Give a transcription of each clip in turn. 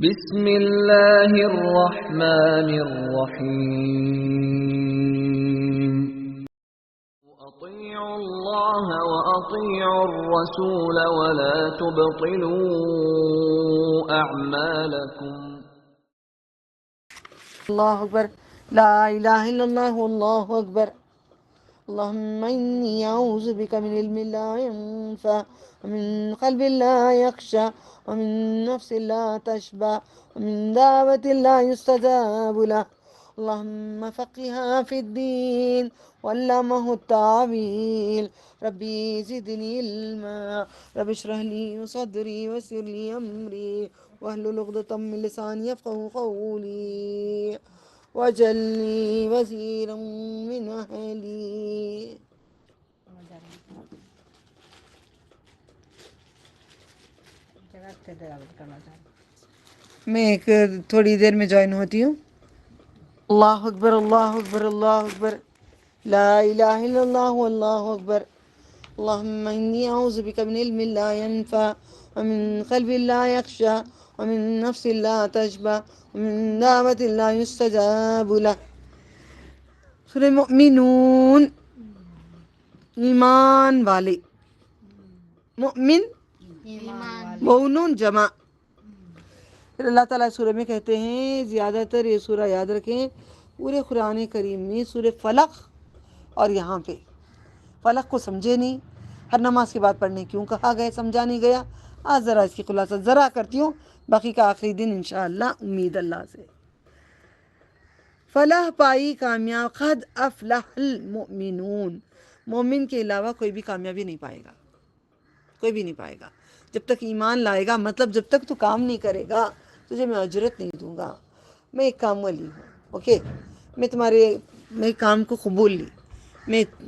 بسم اللہ الرحمن الرحیم اطیعوا اللہ واطیعوا الرسول ولا تبطلوا اعمالکم. اللہ اکبر، لا الہ الا اللہ، اللہ اکبر. اللہم انی اعوذ بک من علم لا ينفع ومن قلب لا يخشع ومن نفس لا تشبع ومن دعوة لا يستجاب له. اللہم فقہا فی الدین وعلمہ التاویل. ربی زدنی علما، رب اشرح لی صدری ویسر لی امری واحلل عقدۃ من لسانی یفقہوا قولی وجلی وزیرا من اہلی. میں ایک تھوڑی دیر میں جوائن ہوتی ہوں. اللہ اکبر، اللہ اکبر، اللہ اکبر، لا الہ الا اللہ، اللہ اکبر. اللہم انی اعوذ بک من علم لا ينفع ومن قلب لا يخشع ومن نفس لا تشبع ومن دعوة لا يستجاب له. سورہ مؤمنون، ایمان والے. مؤمن مؤمنون جمع. پھر اللہ تعالیٰ سورہ میں کہتے ہیں، زیادہ تر یہ سورہ یاد رکھیں پورے قرآن کریم میں سورہ فلق، اور یہاں پہ فلق کو سمجھے نہیں. ہر نماز کے بعد پڑھنے کیوں کہا گیا، سمجھا نہیں گیا. آج ذرا اس کی خلاصہ ذرا کرتی ہوں، باقی کا آخری دن انشاءاللہ امید اللہ سے. فلاح پائی، کامیاب. قد افلح المؤمنون، مومن کے علاوہ کوئی بھی کامیابی نہیں پائے گا، کوئی بھی نہیں پائے گا جب تک ایمان لائے گا. مطلب جب تک تو کام نہیں کرے گا تجھے میں اجرت نہیں دوں گا. میں ایک کام والی ہوں، اوکے. میں کام کو قبول لی.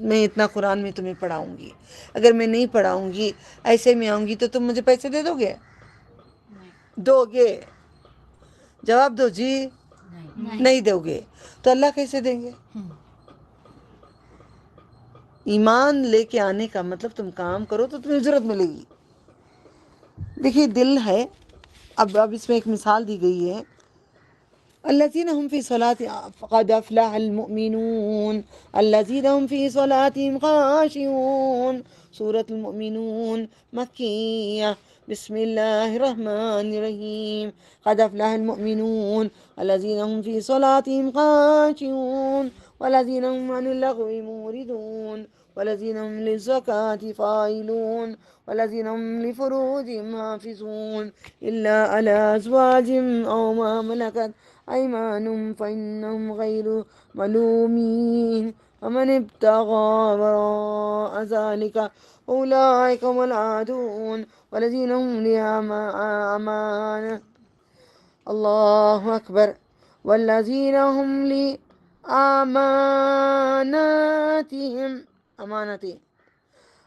میں اتنا قرآن میں تمہیں پڑھاؤں گی. اگر میں نہیں پڑھاؤں گی، ایسے میں آؤں گی تو تم مجھے پیسے دے دو گے؟ دو گے؟ جواب دو جی. نہیں دو گے تو اللہ کیسے دیں گے؟ ایمان لے کے آنے کا مطلب تم کام کرو تو تمہیں اجرت ملے گی. دیکھیے دل ہے. اب اس میں ایک مثال دی گئی ہے، الذین هم فی صلاتهم فقد افلح المؤمنون الذین هم فی صلاتهم خاشعون. سورة المؤمنون مکیہ. بسم اللہ الرحمن الرحیم. قد افلح المؤمنون الذین هم فی صلاتهم خاشعون والذین هم عن اللغو موردون والذین هم للزکاة فاعلون والذین هم لفروجهم حافظون إلا على أزواجهم أو ما ملكت أيمانهم فإنهم غير ملومين ومن ابتغى وراء ذلك أولئك هم العادون والذين هم لأمانة. الله أكبر. والذين هم لأماناتهم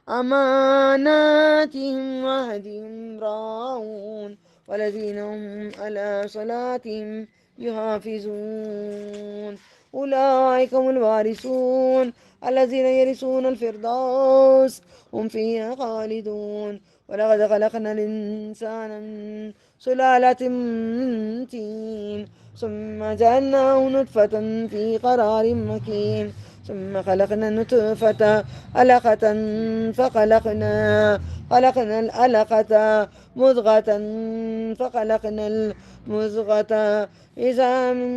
أماناتهم وعهدهم راعون والذين هم على صلاتهم يحافظون أولئك هم الوارثون الذين يرثون الفردوس هم فيها خالدون. ولقد خلقنا الإنسان من سلالة من طين ثم جعلناه نطفة في قرار مكين ثم خلقنا النطفة علقة خلقنا العلقة مضغة فخلقنا المضغة عظاما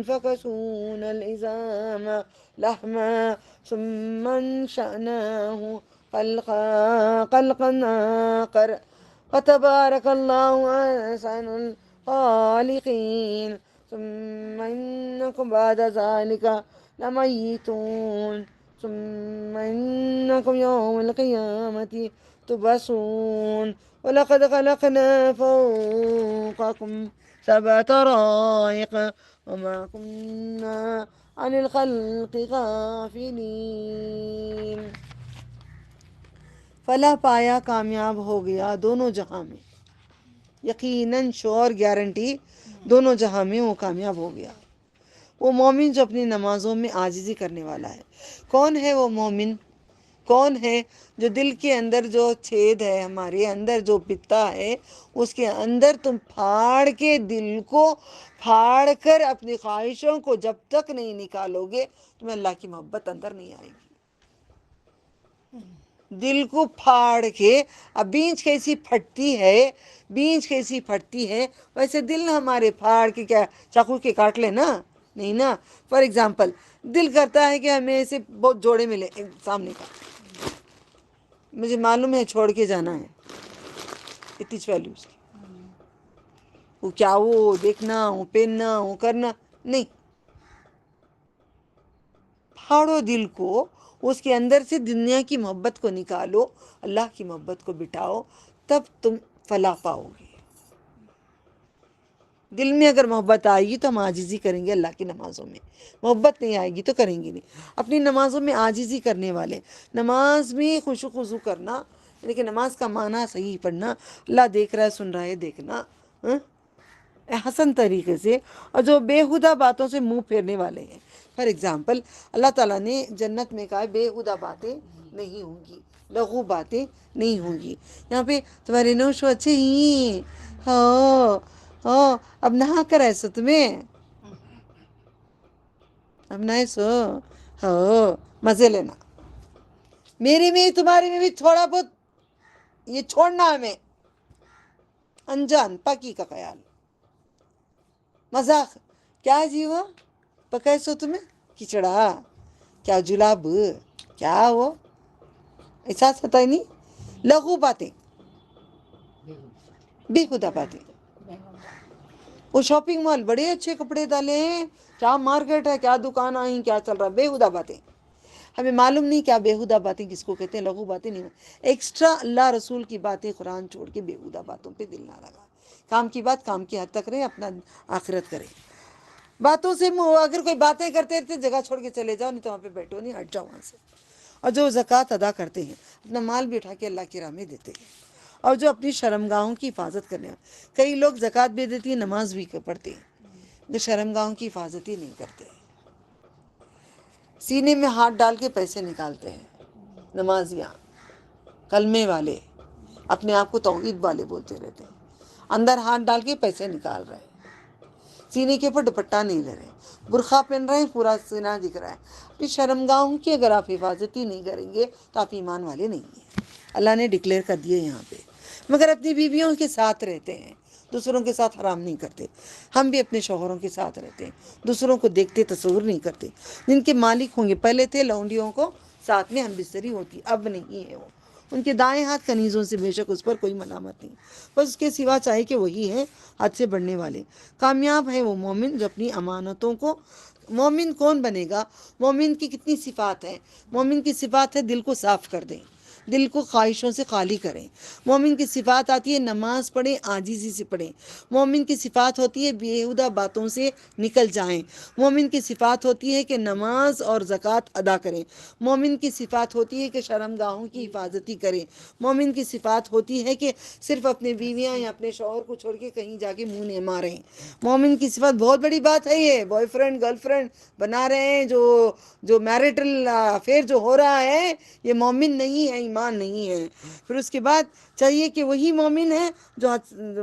فكسونا العظام لحما ثم انشأناه خلقا آخر فتبارك الله أحسن الخالقين. ثم إنكم بعد ذلك لميتون ثم إنكم يوم القيامة تبعثون. ولقد خلقنا فوقكم سبع طرائق وما كنا عن الخلق غافلين. فلاح پایا، کامیاب ہو گیا دونوں جہاں میں. یقیناً، شور، گارنٹی، دونوں جہاں میں وہ کامیاب ہو گیا. وہ مومن جو اپنی نمازوں میں عاجزی کرنے والا ہے. کون ہے وہ مومن؟ کون ہے جو دل کے اندر جو چھید ہے، ہمارے اندر جو پتا ہے، اس کے اندر تم پھاڑ کے دل کو پھاڑ کر اپنی خواہشوں کو جب تک نہیں نکالو گے تمہیں اللہ کی محبت اندر نہیں آئے گی۔ دل کو پھاڑ کے، اب بیج کیسی پھٹتی ہے، بیج کیسی پھٹتی ہے، ویسے دل ہمارے پھاڑ کے کیا چاقو کے کاٹ لے نا، نہیں نا۔ فار ایگزامپل دل کرتا ہے کہ ہمیں ایسے بہت جوڑے ملے سامنے کا، مجھے معلوم ہے چھوڑ کے جانا ہے، اتنی ویلیو اس کی، وہ کیا وہ دیکھنا، وہ پہننا، وہ کرنا نہیں، پھاڑو دل کو، اس کے اندر سے دنیا کی محبت کو نکالو، اللہ کی محبت کو بٹھاؤ، تب تم فلاح پاؤ گے۔ دل میں اگر محبت آئے گی تو ہم عاجزی کریں گے اللہ کی نمازوں میں، محبت نہیں آئے گی تو کریں گے نہیں۔ اپنی نمازوں میں عاجزی کرنے والے، نماز میں خشوع خضوع کرنا، لیکن نماز کا معنی صحیح پڑھنا، اللہ دیکھ رہا ہے، سن رہا ہے، دیکھنا حسن طریقے سے، اور جو بےہودہ باتوں سے منہ پھیرنے والے ہیں۔ فار ایگزامپل اللہ تعالیٰ نے جنت میں کہا ہے بےہودہ باتیں نہیں ہوں گی، لغو باتیں نہیں ہوں گی۔ یہاں پہ تمہارے نوش اچھے ہی ہاں اب نہا کر ایسو تمہیں، اب نہ ایسو مزے لینا، میرے میں تمہارے میں بھی تھوڑا بہت یہ چھوڑنا ہمیں، انجان پاکی کا خیال، مذاق کیا جی وہ پکا سو تمہیں کھچڑا، کیا جلاب، کیا وہ احساس پتہ ہی نہیں، لغو باتیں، بےہودہ باتیں۔ وہ شاپنگ مال بڑے اچھے کپڑے ڈالے ہیں، کیا مارکیٹ ہے، کیا دکان آئی، کیا چل رہا ہے، بےہودہ باتیں۔ ہمیں معلوم نہیں کیا بےہودہ باتیں کس کو کہتے ہیں، لغو باتیں نہیں، ایکسٹرا اللہ رسول کی باتیں قرآن چھوڑ کے بےہودہ باتوں پہ دل نہ لگا، کام کی بات کام کی حد تک رہے، اپنا آخرت کرے۔ باتوں سے اگر کوئی باتیں کرتے رہتے جگہ چھوڑ کے چلے جاؤ، نہیں تو وہاں پہ بیٹھو نہیں، ہٹ جاؤ وہاں سے۔ اور جو زکوٰۃ ادا کرتے ہیں، اپنا مال بھی اٹھا کے اللہ کی راہ میں دیتے ہیں، اور جو اپنی شرمگاہوں کی حفاظت کرنے والے، کئی لوگ زکوٰۃ بھی دیتی ہیں، نماز بھی پڑھتے ہیں، جو شرمگاہوں کی حفاظت ہی نہیں کرتے، سینے میں ہاتھ ڈال کے پیسے نکالتے ہیں، نمازیاں، کلمے والے، اپنے آپ کو توحید والے بولتے رہتے ہیں، اندر ہاتھ ڈال کے پیسے نکال رہے ہیں، سینے کے اوپر دوپٹہ نہیں لے رہے، برقع پہن رہے ہیں، پورا سینہ دکھ رہا ہے۔ اپنی شرمگاہوں کی اگر آپ حفاظت ہی نہیں کریں گے تو آپ ایمان والے نہیں ہیں، اللہ نے ڈکلیئر کر دیے یہاں پہ۔ مگر اپنی بیویوں کے ساتھ رہتے ہیں، دوسروں کے ساتھ حرام نہیں کرتے، ہم بھی اپنے شوہروں کے ساتھ رہتے ہیں، دوسروں کو دیکھتے تصور نہیں کرتے۔ جن کے مالک ہوں گے، پہلے تھے لونڈیوں کو ساتھ میں ہم بستری ہوتی، اب نہیں ہے وہ، ان کے دائیں ہاتھ کنیزوں سے، بے شک اس پر کوئی ملامت نہیں، بس اس کے سوا چاہے کہ وہی ہے حد سے بڑھنے والے۔ کامیاب ہے وہ مومن جو اپنی امانتوں کو، مومن کون بنے گا؟ مومن کی کتنی صفات ہیں؟ مومن کی صفات ہے دل کو صاف کر دیں، دل کو خواہشوں سے خالی کریں۔ مومن کی صفات آتی ہے نماز پڑھیں، عاجزی سے پڑھیں۔ مومن کی صفات ہوتی ہے بےہودہ باتوں سے نکل جائیں۔ مومن کی صفات ہوتی ہے کہ نماز اور زکوٰۃ ادا کریں۔ مومن کی صفات ہوتی ہے کہ شرمگاہوں کی حفاظتی کریں۔ مومن کی صفات ہوتی ہے کہ صرف اپنے بیویاں یا اپنے شوہر کو چھوڑ کے کہیں جا کے منہ نہیں ماریں۔ مومن کی صفات بہت بڑی بات ہے، یہ بوائے فرینڈ گرل فرینڈ بنا رہے ہیں، جو میرٹل افیئر جو ہو رہا ہے، یہ مومن نہیں ہے، ایمان نہیں ہے۔ پھر اس کے بعد چاہیے کہ وہی مومن ہے جو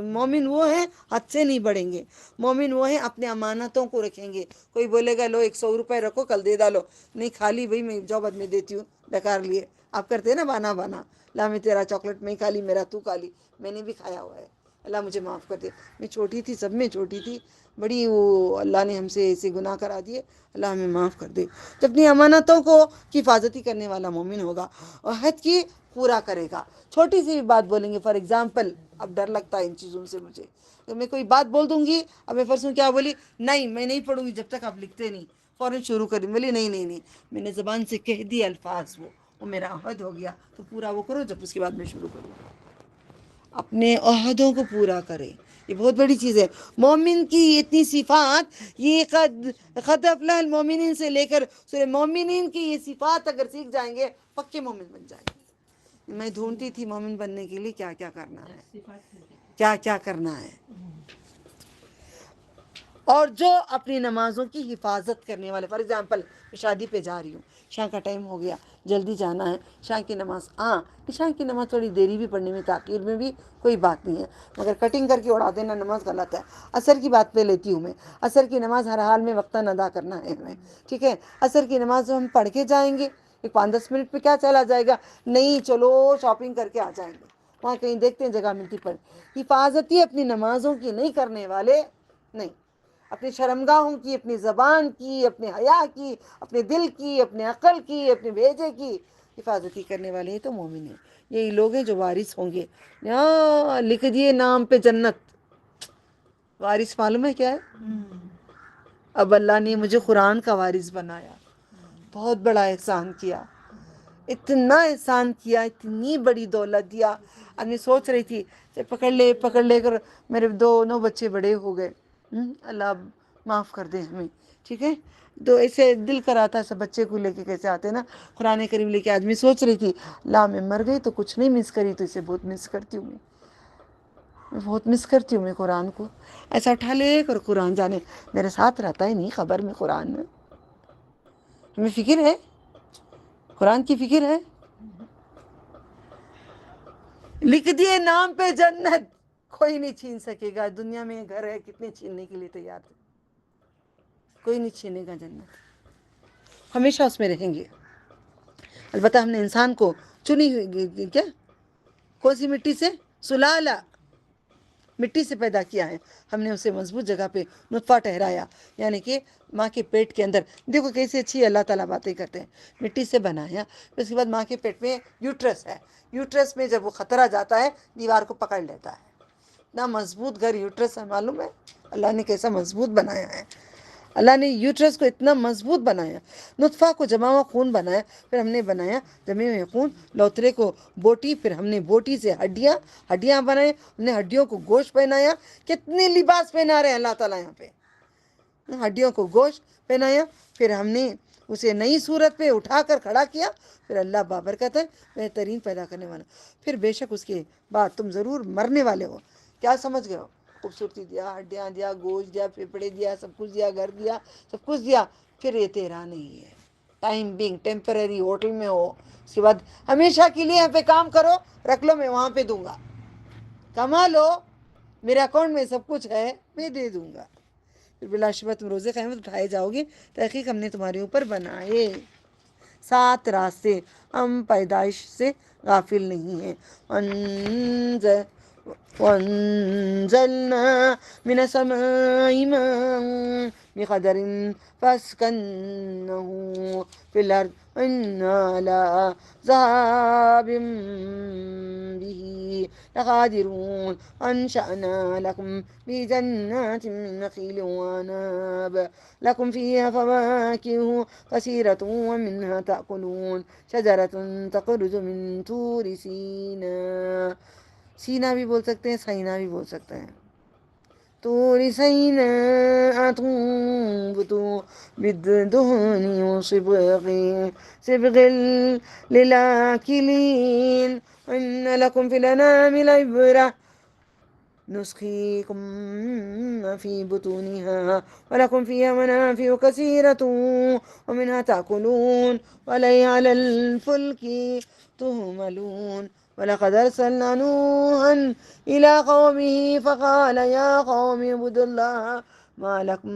مومن وہ ہیں حد سے نہیں بڑھیں گے، مومن وہ ہیں اپنے امانتوں کو رکھیں گے۔ کوئی بولے گا لو 100 روپے رکھو کل دے ڈالو، نہیں خالی بھائی میں جاؤ بعد میں دیتی ہوں، بیکار لیے آپ کرتے ہیں نا بانا لا میں تیرا چاکلیٹ میں کھا لی، میرا تو کھا لی، میں نے بھی کھایا ہوا ہے، اللہ مجھے معاف کر دے، میں چھوٹی تھی، سب میں چھوٹی تھی، بڑی وہ اللہ نے ہم سے ایسے گناہ کرا دیے، اللہ ہمیں معاف کر دے۔ تو اپنی امانتوں کو کی حفاظتی کرنے والا مومن ہوگا، اور حد کی پورا کرے گا۔ چھوٹی سی بھی بات بولیں گے، فار ایگزامپل اب ڈر لگتا ہے ان چیزوں سے مجھے، تو میں کوئی بات بول دوں گی، اب میں پرسوں کیا بولی، نہیں میں نہیں پڑھوں گی جب تک آپ لکھتے نہیں، فوراً شروع کر دیں، بولی نہیں میں نے زبان سے کہہ دی الفاظ، وہ میرا عہد ہو گیا، تو پورا وہ کرو، جب اس کے بعد میں شروع کروں۔ اپنے عہدوں کو پورا کریں، یہ بہت بڑی چیز ہے۔ مومن کی اتنی صفات، یہ قد افلح المومنین سے لے کر سورہ مومنین کی یہ صفات اگر سیکھ جائیں گے پکے مومن بن جائیں گے۔ میں ڈھونڈتی تھی مومن بننے کے لیے کیا کرنا ہے، کیا کرنا ہے۔ اور جو اپنی نمازوں کی حفاظت کرنے والے. فار ایگزامپل میں شادی پہ جا رہی ہوں, عشاء کا ٹائم ہو گیا, جلدی جانا ہے, عشاء کی نماز, ہاں عشاء کی نماز تھوڑی دیری بھی پڑھنے میں, تاخیر میں بھی کوئی بات نہیں ہے, مگر کٹنگ کر کے اڑا دینا نماز غلط ہے. عصر کی بات پہ لیتی ہوں میں, عصر کی نماز ہر حال میں وقتاً ادا کرنا ہے ہمیں, ٹھیک ہے. عصر کی نماز ہم پڑھ کے جائیں گے, ایک 5-10 منٹ پہ کیا چلا جائے گا, نہیں چلو شاپنگ کر کے آ جائیں گے, وہاں کہیں دیکھتے ہیں جگہ ملتی پڑ. حفاظتی اپنی نمازوں کی نہیں کرنے والے نہیں, اپنی شرمگاہوں کی, اپنی زبان کی, اپنے حیا کی, اپنے دل کی, اپنے عقل کی, اپنے بھیجے کی حفاظتی کرنے والے ہیں تو مومن ہیں. یہی لوگ ہیں جو وارث ہوں گے. لکھ دیے نام پہ جنت. وارث معلوم ہے کیا ہے؟ اب اللہ نے مجھے قرآن کا وارث بنایا, بہت بڑا احسان کیا, اتنا احسان کیا, اتنی بڑی دولت دیا. اب میں سوچ رہی تھی پکڑ لے کر میرے 2 بچے بڑے ہو گئے, اللہ معاف کر دے ہمیں, ٹھیک ہے. تو ایسے دل کر آتا ہے سب بچے کو لے کے کیسے آتے ہیں نا, قرآن کریم لے کے. آدمی سوچ رہی تھی لا میں مر گئی تو کچھ نہیں مس کری, تو اسے بہت مس کرتی ہوں میں بہت مس کرتی ہوں میں قرآن کو. ایسا اٹھا لے کر قرآن, جانے میرے ساتھ رہتا ہی نہیں خبر میں قرآن میں. ہمیں فکر ہے, قرآن کی فکر ہے. لکھ دیے نام پہ جنت, کوئی نہیں چھین سکے گا. دنیا میں گھر ہے, کتنے چھیننے کے لیے تیار تھے, کوئی نہیں چھینے گا جنت, ہمیشہ اس میں رہیں گے. البتہ ہم نے انسان کو چنی ہوئی, کیا کون سی مٹی سے, سلالہ مٹی سے پیدا کیا ہے. ہم نے اسے مضبوط جگہ پہ نطفہ ٹھہرایا, یعنی کہ ماں کے پیٹ کے اندر. دیکھو کیسی اچھی اللہ تعالیٰ باتیں کرتے ہیں. مٹی سے بنایا, پھر اس کے بعد ماں کے پیٹ میں یوٹرس ہے. یوٹرس میں جب وہ خطرہ جاتا ہے دیوار کو پکڑ لیتا ہے. اتنا مضبوط گھر یوٹرس ہے, معلوم ہے اللہ نے کیسا مضبوط بنایا ہے. اللہ نے یوٹرس کو اتنا مضبوط بنایا, نطفہ کو جمع ہوا خون بنایا, پھر ہم نے بنایا جمے ہوئے خون, لوترے کو بوٹی, پھر ہم نے بوٹی سے ہڈیاں بنائے, ہم نے ہڈیوں کو گوشت پہنایا. کتنے لباس پہنا رہے ہیں اللہ تعالیٰ یہاں پہ, ہڈیوں کو گوشت پہنایا, پھر ہم نے اسے نئی صورت پہ اٹھا کر کھڑا کیا. پھر اللہ بابرکت ہے, بہترین پیدا کرنے والا. پھر بے شک اس کے بعد تم ضرور مرنے والے ہو. کیا سمجھ گئے ہو؟ خوبصورتی دیا, ہڈیاں دیا, گوشت دیا, پھیپھڑے دیا, سب کچھ دیا, گھر دیا, سب کچھ دیا. پھر یہ تیرا نہیں ہے, ٹائم بینگ ٹیمپرری ہوٹل میں ہو. اس کے بعد ہمیشہ کے لیے یہاں پہ کام کرو, رکھ لو میں وہاں پہ دوں گا, کما لو, میرے اکاؤنٹ میں سب کچھ ہے, میں دے دوں گا. پھر بلا شبہ تم روزے قیامت اٹھائے جاؤ گے. تحقیق ہم نے تمہارے اوپر بنائے 7 راستے, ہم پیدائش سے غافل نہیں ہیں. وَأَنزَلْنَا مِنَ السَّمَاءِ مَاءً بِقَدَرٍ فَأَسْكَنَّهُ فِي الْأَرْضِ وَإِنَّا عَلَىٰ ذَهَابٍ بِهِ لَقَادِرُونَ. أَنشَأْنَا لَكُمْ بِهِ جَنَّاتٍ مِّن نَخِيلٍ وَأَعْنَابٍ لَكُمْ فِيهَا فَوَاكِهُ كَثِيرَةٌ وَمِنْهَا تَأْكُلُونَ. شَجَرَةٌ تَخْرُجُ مِن طُورِ سِينَاءَ, سینا بھی بول سکتے ہیں, سینا بھی بول سکتے ہیں. طور سیناء تنبت بالدهن صبغ للآكلين. وإن لكم في الأنعام لعبرة نسقيكم مما في بطونها ولكم فيها منافع كثيرة ومنها تأكلون وعلى الفلك تهملون. وَلَقَدْ أَرْسَلْنَا نُوحًا إِلَىٰ قَوْمِهِ فَقَالَ يَا قَوْمِ اعْبُدُوا اللَّهَ مَا لَكُم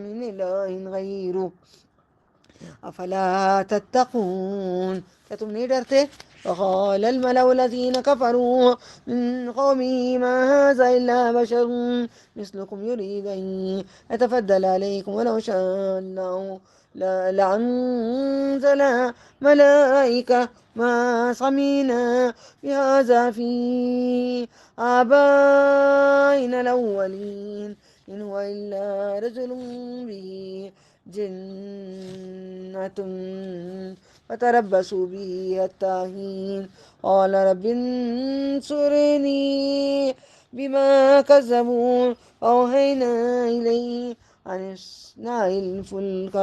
مِّنْ إِلَٰهٍ غَيْرُهُ أَفَلَا تَتَّقُونَ. کیا تم نہیں ڈرتے؟ وَقَالَ الْمَلَأُ الَّذِينَ كَفَرُوا مِنْ قَوْمِهِ مَا هَٰذَا إِلَّا بَشَرٌ مِّثْلُكُمْ يُرِيدُ أَن يَتَفَضَّلَ عَلَيْكُمْ وَلَوْ شَاءَ اللَّهُ لَأَنزَلَ مَلَائِكَةً مَا سَمِعْنَا بِهَٰذَا فِي آبَائِنَا الْأَوَّلِينَ إِنْ هُوَ إِلَّا رَجُلٌ بِهِ جِنَّةٌ فَتَرَبَّصُوا بِهِ حَتَّىٰ حِينٍ. قَالَ رَبِّ انصُرْنِي بِمَا كَذَّبُونِ. فَأَوْحَيْنَا إِلَيْهِ أَنِ اصْنَعِ الْفُلْكَ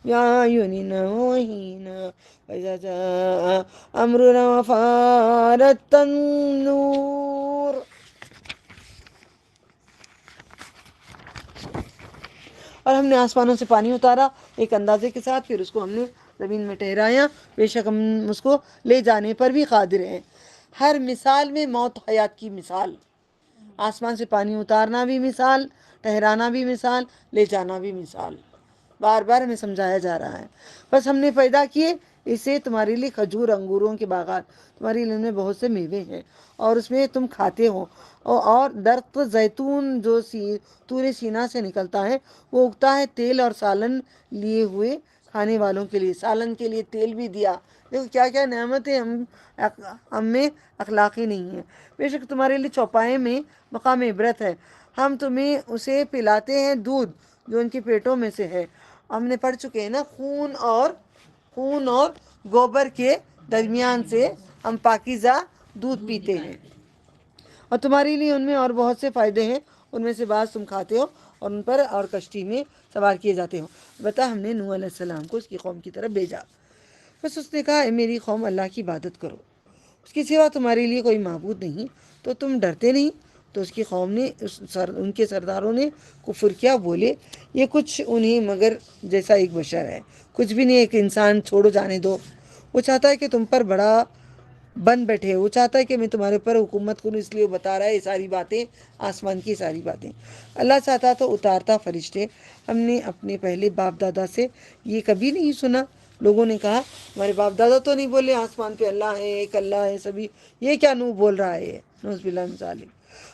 بِأَعْيُنِنَا وَوَحْيِنَا فَإِذَا جَاءَ أَمْرُنَا وَفَارَتِ النُّورُ. اور ہم نے آسمانوں سے پانی اتارا ایک اندازے کے ساتھ، پھر اس کو ہم نے زمین میں ٹھہرایا، بے شک ہم اس کو لے جانے پر بھی قادر ہیں۔ ہر مثال میں موت حیات کی مثال، آسمان سے پانی اتارنا بھی مثال، ٹھہرانا بھی مثال، لے جانا بھی مثال، بار بار ہمیں سمجھایا جا رہا ہے۔ بس ہم نے پیدا کیے اسے تمہارے لیے کھجور انگوروں کے باغات، تمہاری لیے میں بہت سے میوے ہیں اور اس میں تم کھاتے ہو، اور درخت زیتون جو طور سینا سے نکلتا ہے وہ اگتا ہے تیل اور سالن لیے ہوئے کھانے والوں کے لیے، سالن کے لیے تیل بھی دیا۔ دیکھو کیا کیا نعمتیں ہم میں اخلاقی نہیں ہیں۔ بے شک تمہارے لیے چوپائے میں مقام عبرت ہے، ہم تمہیں اسے پلاتے ہیں دودھ جو ان کے پیٹوں میں سے ہے۔ ہم نے پڑھ چکے ہیں نا، خون اور گوبر کے درمیان سے ہم پاکیزہ دودھ پیتے ہیں، اور تمہارے لیے ان میں اور بہت سے فائدے ہیں، ان میں سے بعض تم کھاتے ہو اور ان پر اور کشتی میں سوار کیے جاتے ہو۔ بتا ہم نے نوح علیہ السلام کو اس کی قوم کی طرف بھیجا، بس اس نے کہا اے میری قوم اللہ کی عبادت کرو، اس کے سوا تمہارے لیے کوئی معبود نہیں، تو تم ڈرتے نہیں؟ تو اس کی قوم نے ان کے سرداروں نے کفر کیا، بولے یہ کچھ انہیں مگر جیسا ایک بشر ہے، کچھ بھی نہیں، ایک انسان، چھوڑو جانے دو، وہ چاہتا ہے کہ تم پر بڑا بن بیٹھے، وہ چاہتا ہے کہ میں تمہارے پر حکومت کروں، اس لیے وہ بتا رہا ہے یہ ساری باتیں، آسمان کی ساری باتیں۔ اللہ چاہتا تو اتارتا فرشتے، ہم نے اپنے پہلے باپ دادا سے یہ کبھی نہیں سنا۔ لوگوں نے کہا ہمارے باپ دادا تو نہیں بولے آسمان پہ اللہ ہے، ایک اللہ ہے سبھی، یہ کیا نوح بول رہا ہے، نعوذ باللہ من ذالک۔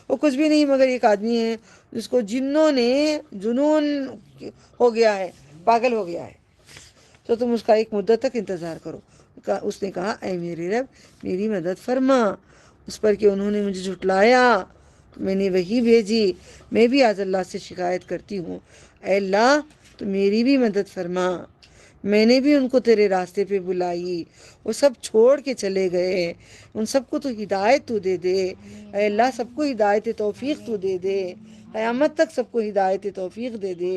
وہ کچھ بھی نہیں مگر ایک آدمی ہے جس کو جنوں نے جنون ہو گیا ہے، پاگل ہو گیا ہے، تو تم اس کا ایک مدت تک انتظار کرو۔ اس نے کہا اے میرے رب میری مدد فرما اس پر کہ انہوں نے مجھے جھٹلایا، تو میں نے وہی بھیجی، میں بھی آج اللہ سے شکایت کرتی ہوں، اے اللہ تو میری بھی مدد فرما، میں نے بھی ان کو تیرے راستے پہ بلائی، وہ سب چھوڑ کے چلے گئے، ان سب کو تو ہدایت تو دے دے، اے اللہ سب کو ہدایت توفیق تو دے دے، قیامت تک سب کو ہدایت توفیق دے دے،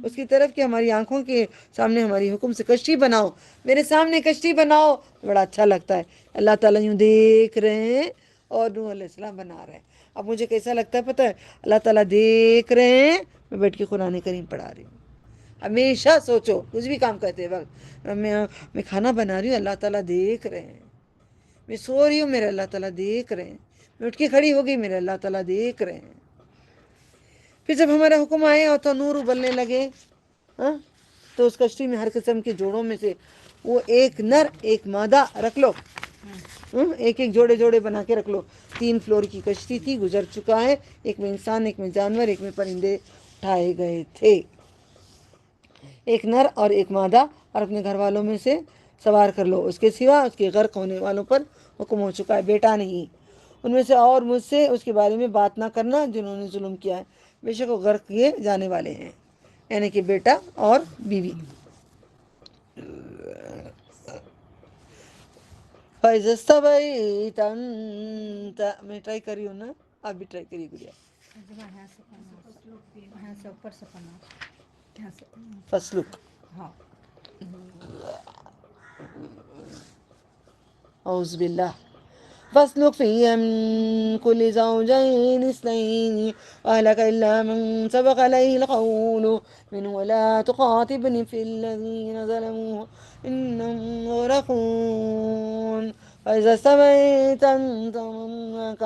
اس کی طرف کہ ہماری آنکھوں کے سامنے ہماری حکم سے کشتی بناؤ، میرے سامنے کشتی بناؤ، بڑا اچھا لگتا ہے۔ اللہ تعالیٰ یوں دیکھ رہے ہیں اور نوح علیہ السلام بنا رہے ہیں۔ اب مجھے کیسا لگتا ہے پتہ ہے، اللہ تعالیٰ دیکھ رہے ہیں، میں بیٹھ کے قرآن کریم پڑھا رہی ہوں۔ ہمیشہ سوچو کچھ بھی کام کرتے وقت، میں کھانا بنا رہی ہوں، اللہ تعالیٰ دیکھ رہے ہیں، میں سو رہی ہوں، میرے اللہ تعالیٰ دیکھ رہے ہیں، میں اٹھ کے کھڑی ہو گئی، میرے اللہ تعالیٰ دیکھ رہے ہیں۔ پھر جب ہمارا حکم آئے اور تنور ابلنے لگے، تو اس کشتی میں ہر قسم کے جوڑوں میں سے وہ ایک نر ایک مادہ رکھ لو، ایک ایک جوڑے جوڑے بنا کے رکھ لو۔ 3 فلور کی کشتی تھی، گزر چکا ہے، ایک میں انسان، ایک میں جانور، ایک میں پرندے اٹھائے گئے تھے، ایک نر اور ایک مادہ، اور اپنے گھر والوں میں سے سوار کر لو، اس کے سوا اس کے غرق ہونے والوں پر حکم ہو چکا ہے، بیٹا نہیں، ان میں سے اور مجھ سے اس کے بارے میں بات نہ کرنا جنہوں نے ظلم کیا ہے، بے شک وہ غرق کیے جانے والے ہیں، یعنی کہ بیٹا اور بیوی۔ فَإِذَا اسْتَوَيْتَ أَنْتَ، میں ٹرائی کری ہوں نا، آپ بھی ٹرائی کریے گڑیا۔ فَاسْلُكْ، اعوذ باللہ، فَاسْلُكْ فِيهَا مِن كُلِّ زَوْجَيْنِ اثْنَيْنِ وَأَهْلَكَ إِلَّا مَن سَبَقَ عَلَيْهِ الْقَوْلُ مِنْهُمْ وَلَا تُخَاطِبْنِ فِي الَّذِينَ ظَلَمُوا إِنَّهُمْ مُغْرَقُونَ فَإِذَا اسْتَوَيْتَ أَنْتَ وَمَن مَّعَكَ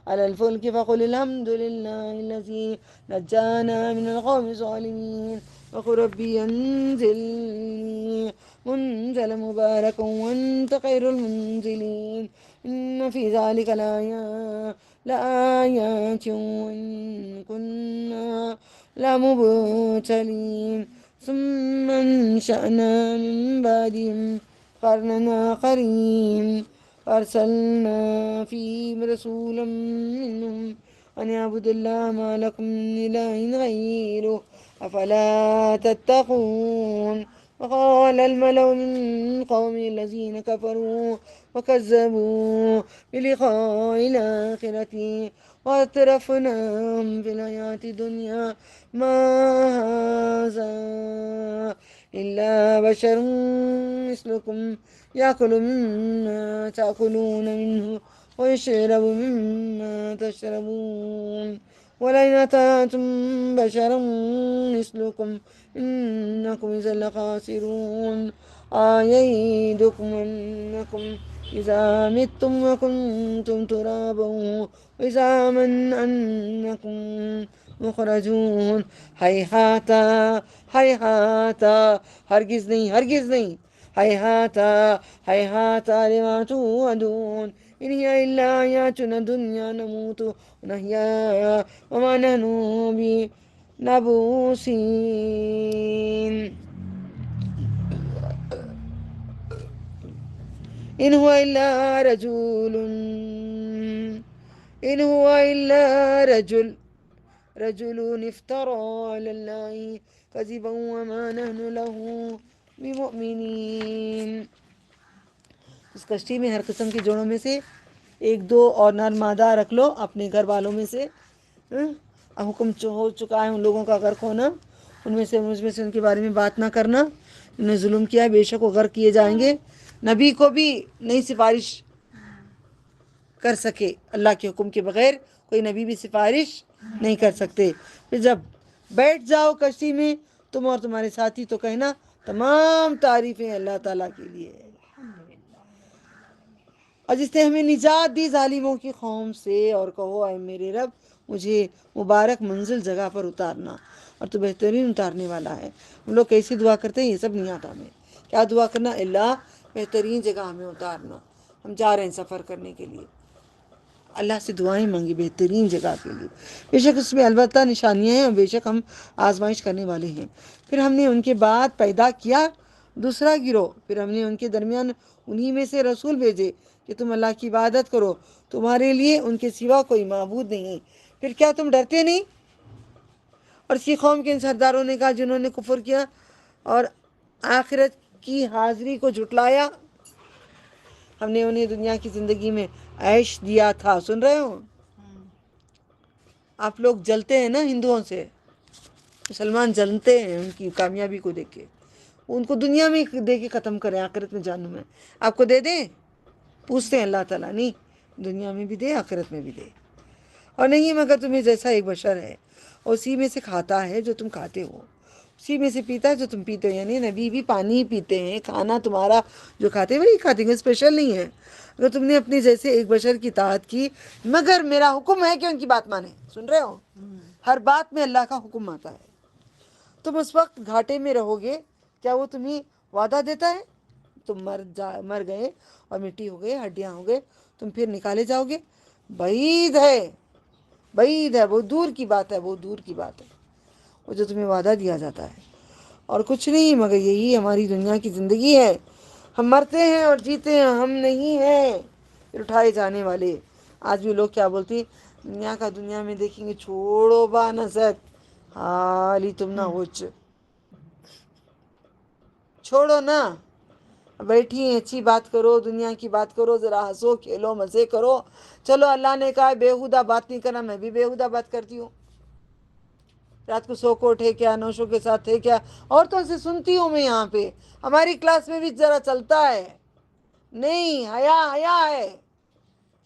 عَلَى الْفُلْكِ فَقُلِ الْحَمْدُ لِلَّهِ الَّذِي نَجَّانَا مِنَ الْقَوْمِ الظَّالِمِينَ وَقُل رَّبِّ أَنزِلْنِي مُنزَلًا مُبَارَكًا وَأَنتَ خَيْرُ الْمُنزِلِينَ إِنَّ فِي ذَلِكَ لَآيَاتٍ وَإِن كُنَّا لَمُبْتَلِينَ ثُمَّ أَنشَأْنَا مِن بَعْدِهِمْ قَرْنًا آخَرِينَ فَأَرْسَلْنَا فِيهِمْ رَسُولًا مِّنْهُمْ أَنِ اعْبُدُوا اللَّهَ مَا لَكُم مِّنْ إِلَٰهٍ غَيْرُهُ أَفَلَا تَتَّقُونَ وقال الملأ من قومه الذين كفروا وكذبوا بلقاء الآخرة وأترفناهم في الحياة الدنيا ما هذا إلا بشر مثلكم يأكل مما تأكلون منه ويشرب مما تشربون ولئن أتيتم بشرا مثلكم إنكم إذا لخاسرون أيعدكم أنكم إذا متم وكنتم ترابا وعظاما أنكم مخرجون هيهات هيهات ہرگز نہیں ہرگز نہیں هيهات هيهات لما توعدون إن هي إلا حياتنا الدنيا نموت ونحيا وما نحن بمبعوثين إن هو إلا رجل إن هو إلا رجل افترى على الله كذبا وما نحن له بمؤمنين. اس کشتی میں ہر قسم کے جوڑوں میں سے ایک دو اور نر مادہ رکھ لو اپنے گھر والوں میں سے. حکم ہو چکا ہے ان لوگوں کا غرق ہونا، ان میں سے ان کے بارے میں بات نہ کرنا. انہوں نے ظلم کیا ہے، بے شک وہ غرق کیے جائیں گے. نبی کو بھی نہیں سفارش کر سکے، اللہ کے حکم کے بغیر کوئی نبی بھی سفارش نہیں کر سکتے. پھر جب بیٹھ جاؤ کشتی میں تم اور تمہارے ساتھی تو کہنا تمام تعریفیں اللہ تعالیٰ کے لیے، اور جس نے ہمیں نجات دی ظالموں کی قوم سے. اور کہو اے میرے رب مجھے مبارک منزل جگہ پر اتارنا، اور تو بہترین اتارنے والا ہے. ہم لوگ کیسی دعا کرتے ہیں یہ سب نہیں آتا ہمیں. کیا دعا کرنا؟ اللہ بہترین جگہ ہمیں اتارنا. ہم جا رہے ہیں سفر کرنے کے لیے، اللہ سے دعائیں مانگی بہترین جگہ کے لیے. بے شک اس میں البتہ نشانیاں ہیں، اور بے شک ہم آزمائش کرنے والے ہیں. پھر ہم نے ان کے بعد پیدا کیا دوسرا گروہ، پھر ہم نے ان کے درمیان انہی میں سے رسول بھیجے کہ تم اللہ کی عبادت کرو، تمہارے لیے ان کے سوا کوئی معبود نہیں. پھر کیا تم ڈرتے نہیں؟ اور اسی قوم کے ان سرداروں نے کہا جنہوں نے کفر کیا اور آخرت کی حاضری کو جھٹلایا، ہم نے انہیں دنیا کی زندگی میں عیش دیا تھا. سن رہے ہو؟ آپ لوگ جلتے ہیں نا ہندوؤں سے، مسلمان جلتے ہیں ان کی کامیابی کو دیکھ کے. ان کو دنیا میں دے کے ختم کریں، آخرت میں جہنم میں آپ کو دے دیں؟ پوچھتے ہیں اللہ تعالیٰ. نہیں، دنیا میں بھی دے آخرت میں بھی دے. اور نہیں مگر تمہیں جیسا ایک بشر ہے، اسی میں سے کھاتا ہے جو تم کھاتے ہو، اسی میں سے پیتا ہے جو تم پیتے ہو. یعنی نبی بھی پانی ہی پیتے ہیں، کھانا تمہارا جو کھاتے ہیں وہی کھاتے ہیں، اسپیشل نہیں ہے. اگر تم نے اپنے جیسے ایک بشر کی اطاعت کی، مگر میرا حکم ہے کہ ان کی بات مانیں. سن رہے ہو؟ ہر بات میں اللہ کا حکم آتا ہے. تم اس وقت گھاٹے میں رہو گے، کیا وہ تمہیں وعدہ دیتا ہے؟ تم مر گئے اور مٹی ہو گئے، ہڈیاں ہو گئے، تم پھر نکالے جاؤ گے؟ بعید ہے، بعید ہے، بہت دور کی بات ہے، بہت دور کی بات ہے وہ جو تمہیں وعدہ دیا جاتا ہے. اور کچھ نہیں مگر یہی ہماری دنیا کی زندگی ہے، ہم مرتے ہیں اور جیتے ہیں، ہم نہیں ہیں پھر اٹھائے جانے والے. آج بھی لوگ کیا بولتے ہیں؟ دنیا کا دنیا میں دیکھیں گے، چھوڑو با نظر حالی تم نہ ہوچ. چھوڑو نا، بیٹھی ہیں اچھی بات کرو، دنیا کی بات کرو، ذرا ہنسو کھیلو مزے کرو. چلو اللہ نے کہا بےہودہ بات نہیں کرنا، میں بھی بےہودہ بات کرتی ہوں. رات کو سو کو اٹھے کیا، نوشوں کے ساتھ تھے کیا، عورتوں سے سنتی ہوں میں یہاں پہ. ہماری کلاس میں بھی ذرا چلتا ہے. نہیں، حیا حیا ہے،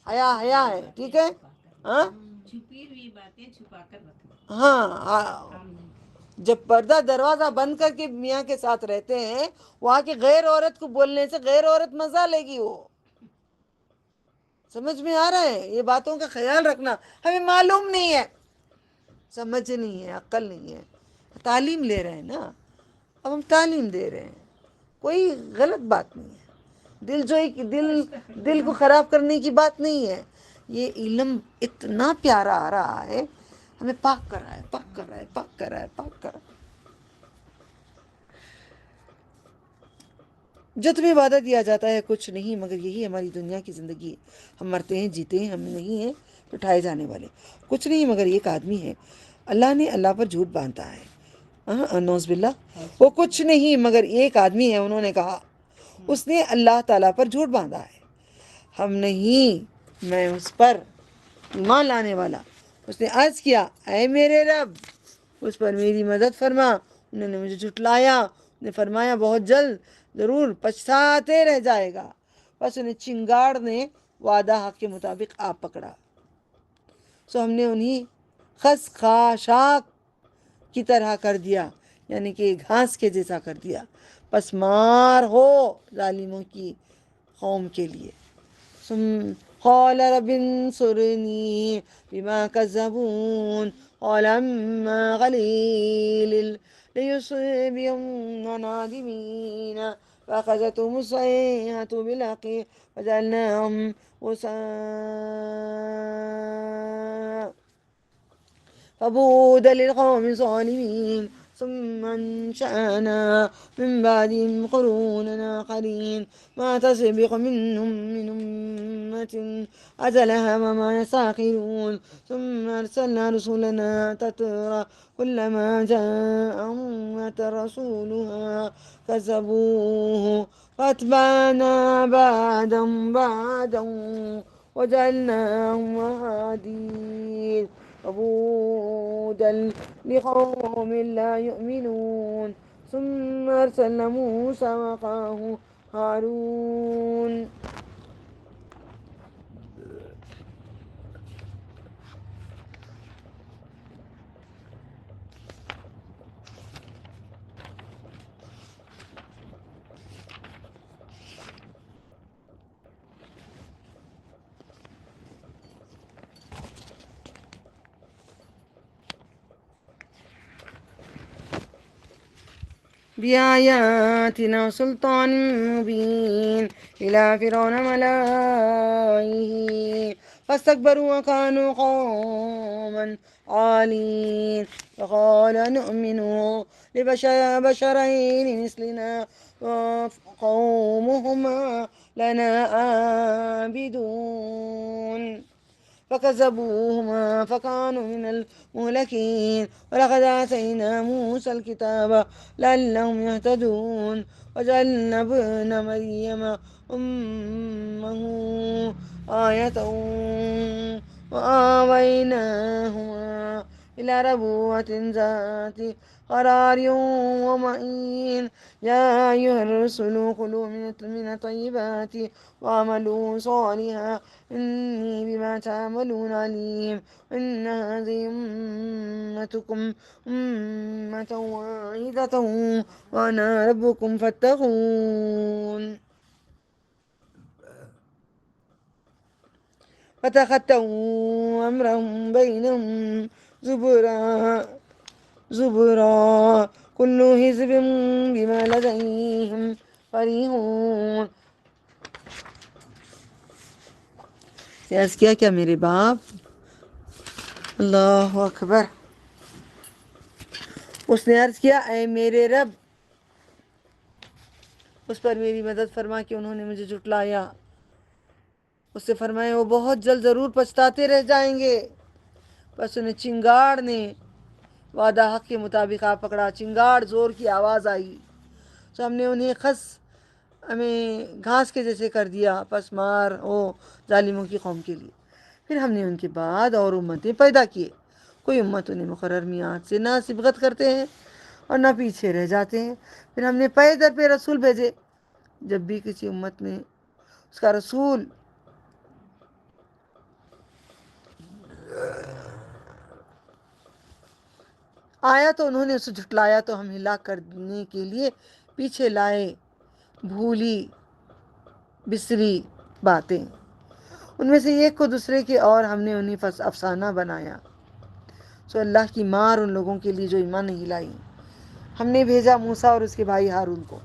حیا حیا ہے، ٹھیک ہے. ہاں چھپی ہوئی باتیں چھپا کر رکھنا. ہاں، جب پردہ دروازہ بند کر کے میاں کے ساتھ رہتے ہیں، وہاں کی غیر عورت کو بولنے سے غیر عورت مزہ لے گی. وہ سمجھ میں آ رہا ہے؟ یہ باتوں کا خیال رکھنا. ہمیں معلوم نہیں ہے، سمجھ نہیں ہے، عقل نہیں ہے. تعلیم لے رہے ہیں نا، اب ہم تعلیم دے رہے ہیں، کوئی غلط بات نہیں ہے. دل کو خراب کرنے کی بات نہیں ہے. یہ علم اتنا پیارا آ رہا ہے، ہمیں پاک کر رہا ہے، پاک کر رہا ہے، پاک کر رہا ہے، پاک کر رہا ہے. جو تمہیں وعدہ دیا جاتا ہے کچھ نہیں مگر یہی ہماری دنیا کی زندگی ہے. ہم مرتے ہیں، جیتے ہیں، ہم نہیں ہیں اٹھائے جانے والے. کچھ نہیں مگر ایک آدمی ہے، اللہ نے اللہ پر جھوٹ باندھا ہے. نوز باللہ. وہ کچھ نہیں مگر ایک آدمی ہے، انہوں نے کہا اس نے اللہ تعالیٰ پر جھوٹ باندھا ہے. ہم نہیں، میں اس پر ایمان لانے والا. اس نے عرض کیا اے میرے رب اس پر میری مدد فرما. انہوں نے مجھے جھٹلایا. نے فرمایا بہت جلد ضرور پچھتاتے رہ جائے گا. بس انہیں چنگاڑ نے وعدہ حق کے مطابق آپ پکڑا. سو ہم نے انہیں خس خاشاک کی طرح کر دیا، یعنی کہ گھاس کے جیسا کر دیا، پس مار ہو ظالموں کی قوم کے لیے۔ قال رب انصرنی بما كذبون قال اما قليل ليصبحن نادمين فأخذتهم الصيحة بالحق فجعلناهم غثاء فبودا للقوم الظالمين ثم انشأنا من بعدهم قرونا آخرين ما تسبق منهم من أمة أجلها وما يستأخرون ثم أرسلنا رسلنا تترى كلما جاء أمة رسولها كذبوه فأتبعنا بعدهم بعدا وجعلناهم أحاديث وبودا لقوم لا يؤمنون ثم أرسلنا موسى وأخاه هارون بآياتنا وسلطان مبين إلى فرعون ملائه فاستكبروا وكانوا قوما عالين فقال نؤمن لبشرين مثلنا وقومهما لنا عابدون فكذبوهما فكانوا من المهلكين ولقد آتينا موسى الكتاب لعلهم يهتدون وجعلنا ابن مريم أمه آية وآويناهما إلى ربوة ذات قرار ومعين يا أيها الرسل كلوا من الطيبات وعملوا صالحا إني بما تعملون عليم إن هذه أمتكم أمة واحدة وأنا ربكم فاتقون فتخطوا أمرهم بينهم زبرا كل حزب بما لديهم فرحون۔ عرض کیا کیا میرے باپ، اللہ اکبر، اس نے عرض کیا اے میرے رب اس پر میری مدد فرما کہ انہوں نے مجھے جھٹلایا۔ اس سے فرمایا وہ بہت جلد ضرور پچھتاتے رہ جائیں گے۔ بس انہیں چنگاڑ نے وعدہ حق کے مطابق آ پکڑا، چنگاڑ زور کی آواز آئی تو ہم نے انہیں ہمیں گھاس کے جیسے کر دیا، پس مار ہو ظالموں کی قوم کے لیے۔ پھر ہم نے ان کے بعد اور امتیں پیدا کیے، کوئی امت انہیں مقرر میعاد سے نہ سبقت کرتے ہیں اور نہ پیچھے رہ جاتے ہیں۔ پھر ہم نے پے در پہ رسول بھیجے، جب بھی کسی امت میں اس کا رسول آیا تو انہوں نے اسے جھٹلایا تو ہم ہلاک کرنے کے لیے پیچھے لائے بھولی بسری باتیں، ان میں سے ایک کو دوسرے کے، اور ہم نے انہیں افسانہ بنایا۔ سو اللہ کی مار ان لوگوں کے لیے جو ایمان نہیں لائی۔ ہم نے بھیجا موسیٰ اور اس کے بھائی ہارون کو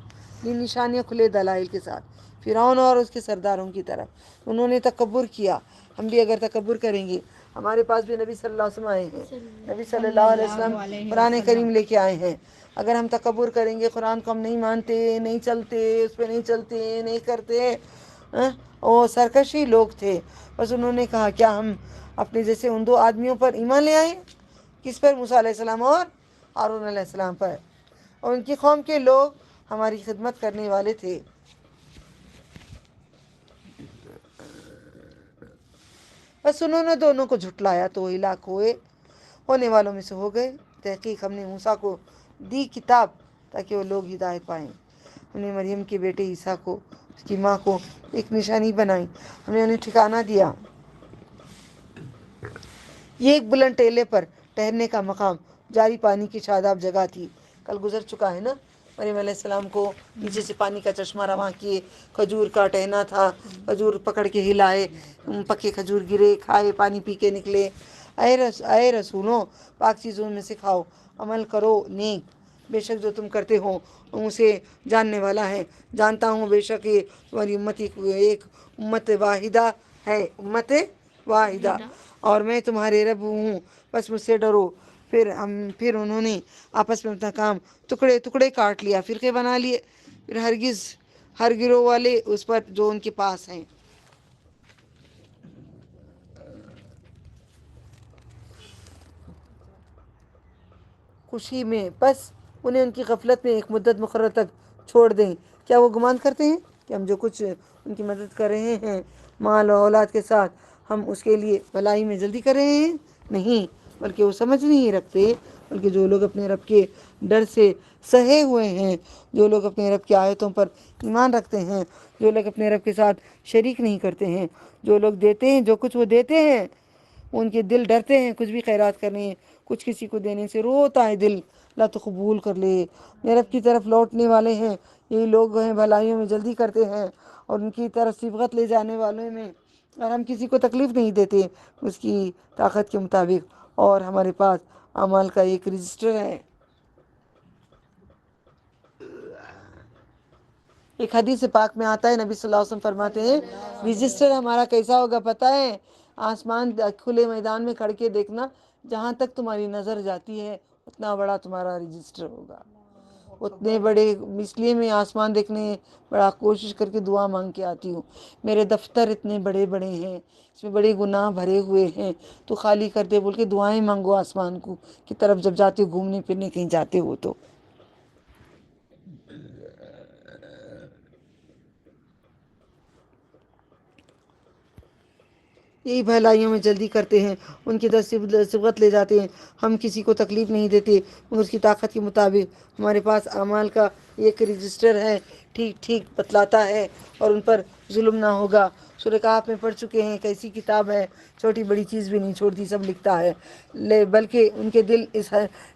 یہ نشانیاں کھلے دلائل کے ساتھ فرعون اور اس کے سرداروں کی طرف۔ انہوں نے تکبر کیا، ہم بھی اگر تکبر کریں گے، ہمارے پاس بھی نبی صلی اللہ علیہ وسلم آئے ہیں، نبی صلی اللہ علیہ وسلم قرآن کریم لے کے آئے ہیں۔ اگر ہم تکبر کریں گے، قرآن کو ہم نہیں مانتے، نہیں چلتے، اس پہ نہیں چلتے، نہیں کرتے، وہ سرکشی لوگ تھے۔ بس انہوں نے کہا کیا ہم اپنے جیسے ان دو آدمیوں پر ایمان لے آئیں؟ کس پر؟ موسیٰ علیہ السلام اور ہارون علیہ السلام پر، اور ان کی قوم کے لوگ ہماری خدمت کرنے والے تھے۔ بس انہوں نے دونوں کو جھٹلایا تو وہ ہلاک ہونے والوں میں سے ہو گئے۔ تحقیق ہم نے موسیٰ کو دی کتاب تاکہ وہ لوگ ہدایت پائیں۔ ہم نے مریم کے بیٹے عیسیٰ کو، اس کی ماں کو ایک نشانی بنائی، ہم نے انہیں ٹھکانہ دیا، یہ ایک بلند ٹیلے پر ٹہرنے کا مقام جاری پانی کی شاداب جگہ تھی. کل گزر چکا ہے نا. مریم علیہ السلام کو نیچے سے پانی کا چشمہ رواں کیے, کھجور کا ٹہنا تھا, کھجور پکڑ کے ہلائے, پکے کھجور گرے, کھائے, پانی پی کے نکلے. اے رسولوں, پاک چیزوں میں سے کھاؤ, عمل کرو نیک, بے شک جو تم کرتے ہو اسے جاننے والا ہے. جانتا ہوں بے شک یہ تمہاری امت ایک امت واحدہ ہے, امت واحدہ, اور میں تمہارے رب ہوں, بس مجھ سے ڈرو. پھر انہوں نے آپس میں اپنا کام ٹکڑے ٹکڑے کاٹ لیا, فرقے بنا لیے. پھر ہر گروہ والے اس پر جو ان کے پاس ہیں. خوشی میں بس انہیں ان کی غفلت میں ایک مدت مقرر تک چھوڑ دیں. کیا وہ گمان کرتے ہیں کہ ہم جو کچھ ان کی مدد کر رہے ہیں مال و اولاد کے ساتھ, ہم اس کے لیے بھلائی میں جلدی کر رہے ہیں؟ نہیں, بلکہ وہ سمجھ نہیں رکھتے. بلکہ جو لوگ اپنے رب کے ڈر سے سہے ہوئے ہیں, جو لوگ اپنے رب کی آیتوں پر ایمان رکھتے ہیں, جو لوگ اپنے رب کے ساتھ شریک نہیں کرتے ہیں, جو لوگ دیتے ہیں جو کچھ وہ دیتے ہیں, ان کے دل ڈرتے ہیں کچھ بھی خیرات کرنے, کچھ کسی کو دینے سے روتا ہے دل, اللہ تو قبول کر لے. میرے رب کی طرف لوٹنے والے ہیں, یہی لوگ ہیں بھلائیوں میں جلدی کرتے ہیں, اور ان کی طرف صبغت لے جانے والوں میں, اور ہم کسی کو تکلیف نہیں دیتے اس کی طاقت کے مطابق. اور ہمارے پاس اعمال کا ایک رجسٹر ہے. ایک حدیث پاک میں آتا ہے, نبی صلی اللہ علیہ وسلم فرماتے ہیں رجسٹر ہمارا کیسا ہوگا پتہ ہے؟ آسمان کھلے میدان میں کھڑ کے دیکھنا, جہاں تک تمہاری نظر جاتی ہے اتنا بڑا تمہارا رجسٹر ہوگا. اتنے بڑے, اس لیے میں آسمان دیکھنے بڑا کوشش کر کے دعا مانگ کے آتی ہوں. میرے دفتر اتنے بڑے بڑے ہیں, اس میں بڑے گناہ بھرے ہوئے ہیں, تو خالی کر دے بول کے دعائیں مانگو آسمان کو کی طرف جب جاتے ہو, گھومنے پھرنے کہیں جاتے ہو تو. یہی بھلائیوں میں جلدی کرتے ہیں, ان کی صبغت لے جاتے ہیں. ہم کسی کو تکلیف نہیں دیتے مگر اس کی طاقت کے مطابق. ہمارے پاس اعمال کا ایک رجسٹر ہے, ٹھیک ٹھیک بتلاتا ہے, اور ان پر ظلم نہ ہوگا. سورہ کہف میں پڑھ چکے ہیں, کیسی کتاب ہے, چھوٹی بڑی چیز بھی نہیں چھوڑتی, سب لکھتا ہے. بلکہ ان کے دل اس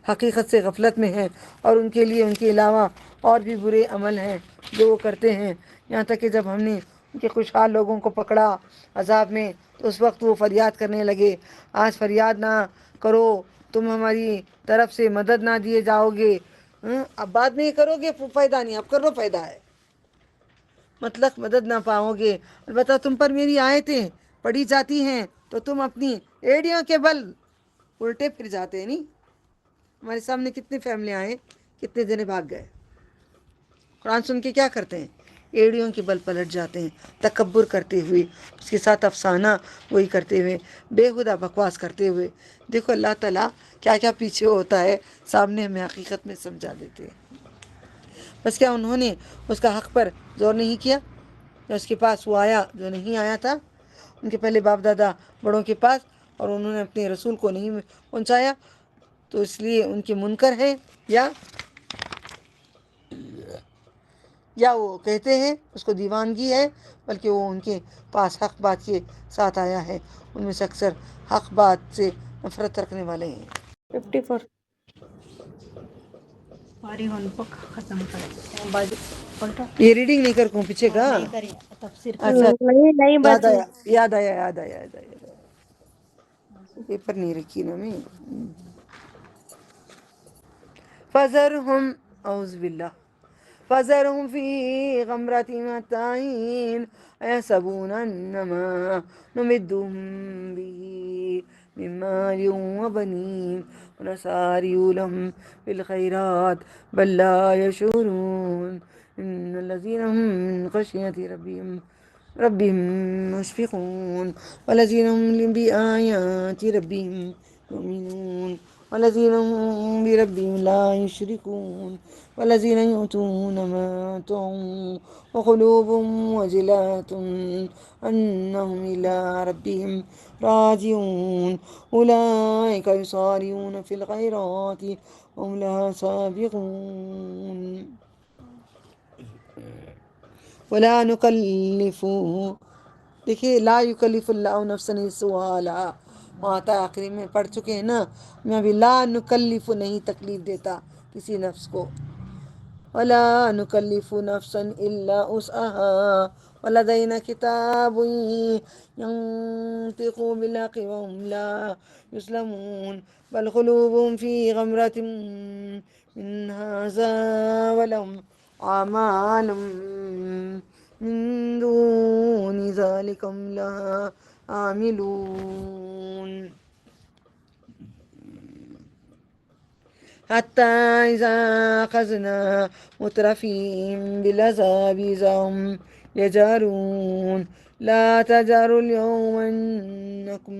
حقیقت سے غفلت میں ہیں, اور ان کے لیے ان کے علاوہ اور بھی برے عمل ہیں جو وہ کرتے ہیں. یہاں تک کہ جب ہم نے ان کے خوشحال لوگوں کو پکڑا عذاب میں, تو اس وقت وہ فریاد کرنے لگے, آج فریاد نہ کرو, تم ہماری طرف سے مدد نہ دیے جاؤ گے. اب بعد میں یہ کرو گے فائدہ نہیں, اب کر لو فائدہ ہے, مطلب مدد نہ پاؤ گے. البتہ تم پر میری آیتیں پڑھی جاتی ہیں تو تم اپنی ایڑیوں کے بل الٹے پھر جاتے ہیں. نہیں, ہمارے سامنے کتنی فیملیاں آئے, کتنے جنے بھاگ گئے. قرآن سن کے کیا کرتے ہیں؟ ایڑیوں کے بل پلٹ جاتے ہیں, تکبر کرتے ہوئے, اس کے ساتھ افسانہ وہی کرتے ہوئے, بےہودہ بکواس کرتے ہوئے. دیکھو اللہ تعالیٰ کیا کیا پیچھے ہوتا ہے, سامنے ہمیں حقیقت میں سمجھا دیتے ہیں. بس کیا انہوں نے اس کا حق پر زور نہیں کیا؟ یا اس کے پاس وہ آیا جو نہیں آیا تھا ان کے پہلے باپ دادا بڑوں کے پاس, اور انہوں نے اپنے رسول کو نہیں پہنچایا, تو اس لیے ان کے منکر ہیں, یا وہ کہتے ہیں اس کو دیوانگی ہے, بلکہ وہ ان کے پاس حق بات کے ساتھ آیا ہے. ان میں سے اکثر حق بات سے نفرت رکھنے والے ہیں. 54 پاری ہون پک ختم کر پلٹا یہ ریڈنگ نہیں کر کوں پیچھے کا. نہیں کری تفسیر کر. اچھا, نہیں یاد بس آیا یاد آیا یاد آیا یاد آیا, پیپر نہیں رکھی نا میں. فذرهم اعوذ باللہ فذرهم في غمرتهم التائين يحسبون انما نمدهم به من مال وبنين ونسارع لهم بالخيرات بل لا يشعرون ان الذين هم من خشية ربهم مشفقون والذين هم بآيات ربهم يؤمنون والذين هم بربهم لا يشركون والذين يؤتون ما آتوا وقلوبهم وجلة أنهم إلى ربهم راجعون أولئك يسارعون في الخيرات وهم لها سابقون ولا نكلف, دیکھیے لا یکلف اللہ نفسا الا وسعها, وہاں تک آخری میں پڑھ چکے ہیں نا. میں ابھی لا نکلف نہیں تکلیف دیتا کسی نفس کو. ولا نکلف نفسا الا وسعها ولدينا كتاب ينطق بالحق وهم لا يسلمون بل قلوبهم في غمرة من هذا ولهم أعمال من دون ذلك هم لها عاملون حتى إذا أخذنا مترفيهم بالعذاب إذا هم يجارون لا تجاروا اليوم إنكم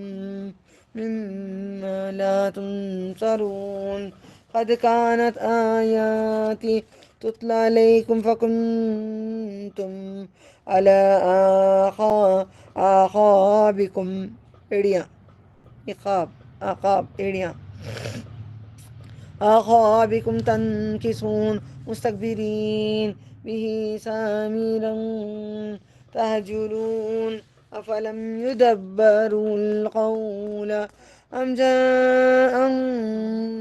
مما لا تنصرون قد كانت آياتي تتلى عليكم فكنتم على أعقابكم أعقابكم تنكصون مستكبرين به سامرا تهجرون أفلم يدبروا القول أم جاءهم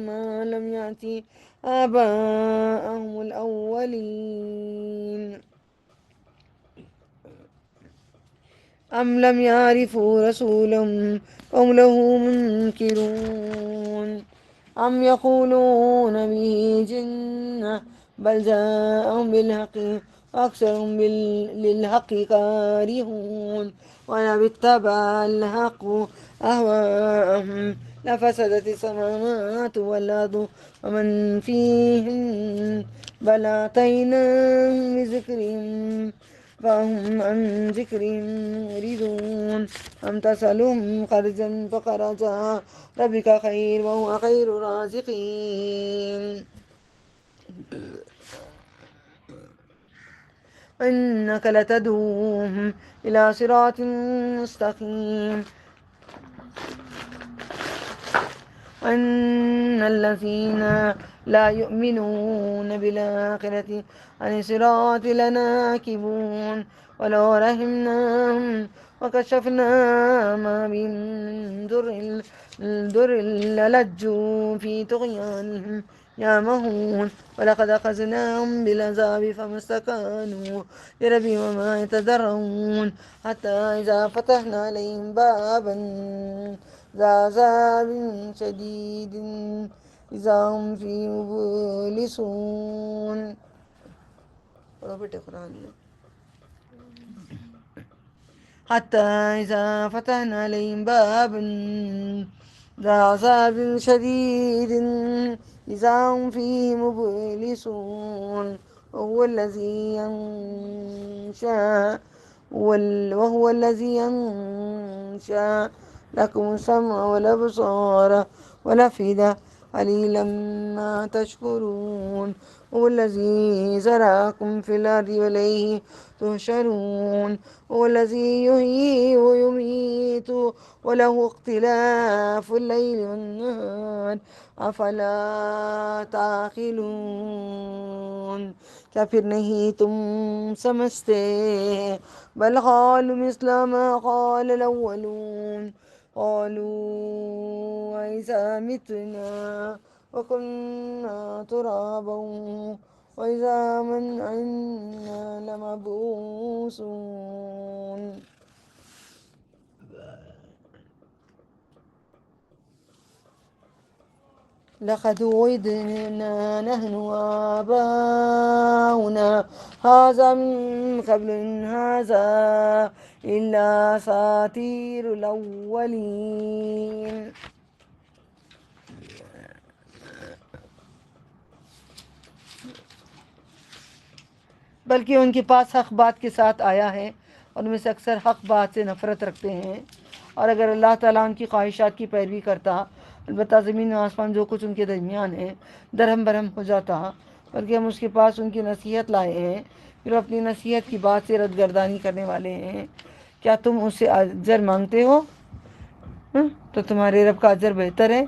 ما لم يأتي آباءهم الأولين أم لم يعرفوا رسولهم وهم له منكرون أم يقولون به جنة بل جاءهم بالحق وأكثرهم للحق كارهون ولو اتبع الحق أهواءهم لفسدت السماوات والأرض ومن فيهن بل آتيناهم بذكرهم فهم عن ذكرهم معرضون أم تسألهم خرجا فخرج ربك خير وهو خير الرازقين إنك لتدعوهم إلى صراط مستقيم وإن الذين لا يؤمنون بالآخرة عن الصراط لناكبون ولو رحمناهم وكشفنا ما بهم من ضر للجوا في طغيانهم يعمهون ولقد أخذناهم بالعذاب فما استكانوا لربهم وما يتضرعون حتى إذا فتحنا عليهم بابا ذا عذاب شديد إذا هم فيه مبلسون. پڑھو بیٹے قرآن میں. حتى إذا فتحنا عليهم بابا ذا عذاب شديد إذا هم فيه مبلسون وهو الذي أنشأ لكم السمع والأبصار والأفئدة قليلا ما تشكرون هو الذي زرعكم في الأرض وإليه تحشرون هو الذي يحيي ويميت وله اختلاف الليل والنهار أفلا تعقلون. کیا پھر نہیں تم سمجھتے؟ بل قالوا مثل ما قال الأولون قالوا وإذا متنا وكنا ترابا وإذا من عنا لمبعوثون. لقد وعدنا نحن وآباؤنا هذا من قبل إن هذا إلا أساطير الأولين. بلکہ ان کے پاس حق بات کے ساتھ آیا ہے اور ان میں سے اکثر حق بات سے نفرت رکھتے ہیں. اور اگر اللہ تعالیٰ ان کی خواہشات کی پیروی کرتا البتہ زمین و آسمان جو کچھ ان کے درمیان ہے درہم برہم ہو جاتا. بلکہ ہم اس کے پاس ان کی نصیحت لائے ہیں پھر وہ اپنی نصیحت کی بات سے رد گردانی کرنے والے ہیں. کیا تم اس سے اجر مانگتے ہو؟ تو تمہارے رب کا اجر بہتر ہے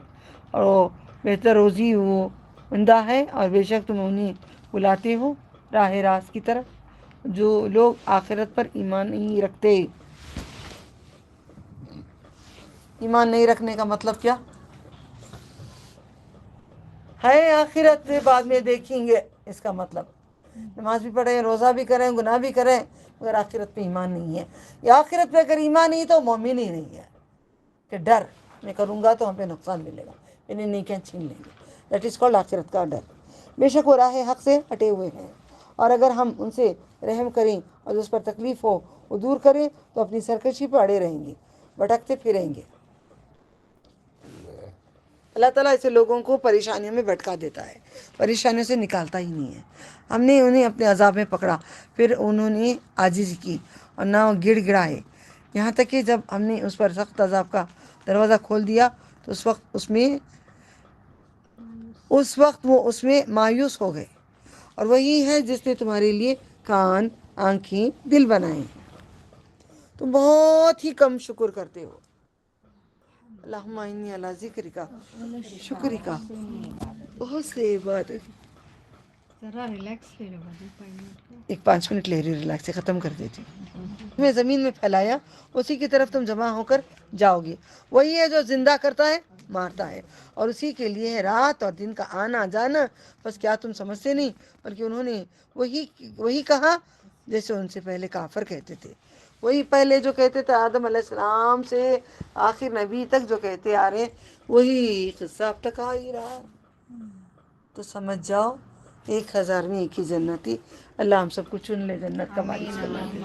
اور وہ بہتر روزی وہ عمدہ ہے. اور بے شک تم انہیں بلاتے ہو راہ راست کی طرف جو لوگ آخرت پر ایمان نہیں رکھتے. ایمان نہیں رکھنے کا مطلب کیا ہے؟ آخرت بعد میں دیکھیں گے، اس کا مطلب نماز بھی پڑھیں، روزہ بھی کریں، گناہ بھی کریں، مگر آخرت پہ ایمان نہیں ہے. یا آخرت پہ اگر ایمان نہیں تو مومن ہی نہیں ہے. کہ ڈر میں کروں گا تو ہم پہ نقصان ملے گا، انہیں نیکیاں چھین لیں گے. دیٹ از کالڈ آخرت کا ڈر. بے شک وہ راہ حق سے ہٹے ہوئے ہیں، اور اگر ہم ان سے رحم کریں اور اس پر تکلیف ہو وہ دور کریں تو اپنی سرکشی پہ اڑے رہیں گے، بھٹکتے پھریں گے. اللہ تعالیٰ ایسے لوگوں کو پریشانیوں میں بھٹکا دیتا ہے، پریشانیوں سے نکالتا ہی نہیں ہے. ہم نے انہیں اپنے عذاب میں پکڑا، پھر انہوں نے عاجزی کی اور نہ گڑ گڑائے، یہاں تک کہ جب ہم نے اس پر سخت عذاب کا دروازہ کھول دیا تو اس وقت وہ اس میں مایوس ہو گئے. اور وہی ہے جس نے تمہارے لیے کان، آنکھیں، دل بنائے ہیں. تم بہت ہی کم شکر کرتے ہو. اللہم انی علی ذکرکا شکرکا بہت سے عبادت. ذرا ریلیکس لے لو باجی 5 منٹ کا. ایک 5 منٹ لے رہی، ریلیکس سے ختم کر دیتی. تمہیں زمین میں پھیلایا، اسی کی طرف تم جمع ہو کر جاؤ گے. وہی ہے جو زندہ کرتا ہے، مارتا ہے، اور اسی کے لیے ہے رات اور دن کا آنا جانا. بس کیا تم سمجھتے نہیں؟ بلکہ انہوں نے وہی کہا جیسے ان سے پہلے کافر کہتے تھے. وہی پہلے جو کہتے تھے آدم علیہ السلام سے آخر نبی تک جو کہتے آ رہے، وہی قصہ اب تک آ ہی رہا. تو سمجھ جاؤ 1000 میں ایک ہی جنتی. اللہ ہم سب کو چن لے جنت کا مالک بنا دے.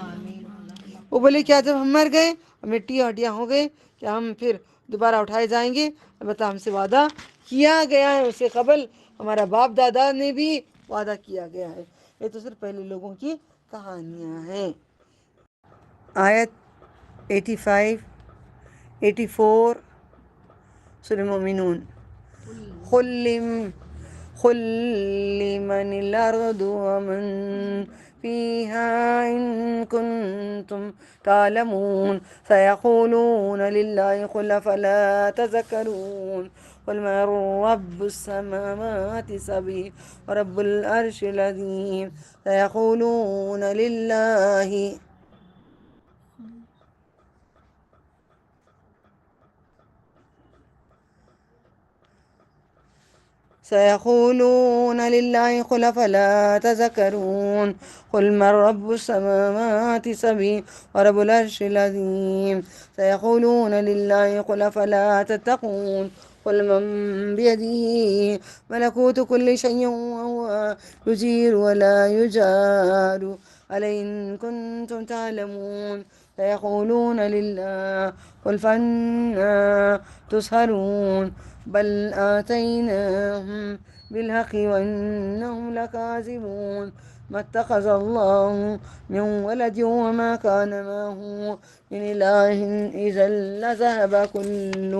وہ بولے کیا جب ہم مر گئے، مٹی اور ہڈیاں ہو گئے، کیا ہم پھر دوبارہ اٹھائے جائیں گے؟ البتہ ہم سے وعدہ کیا گیا ہے، اسے قبل ہمارا باپ دادا نے بھی وعدہ کیا گیا ہے. یہ تو صرف پہلے لوگوں کی کہانیاں ہیں. آیت 85 84 سورہ مومنون. قل لمن الأرض ومن فيها إن كنتم تعلمون سيقولون لله قل فلا تذكرون قل من رب السماوات السبع ورب العرش العظيم سيقولون لله قل فلا تذكرون قل من رب السماوات السبع ورب العرش العظيم سيقولون لله قل فلا تتقون قل من بيده ملكوت كل شيء وهو يجير ولا يجار عليه إن كنتم تعلمون سيقولون لله قل فأنا تسحرون بل آتيناهم بالحق وإنهم لكاذبون ما اتخذ الله من ولد وما كان معه من إله إذا لذهب كل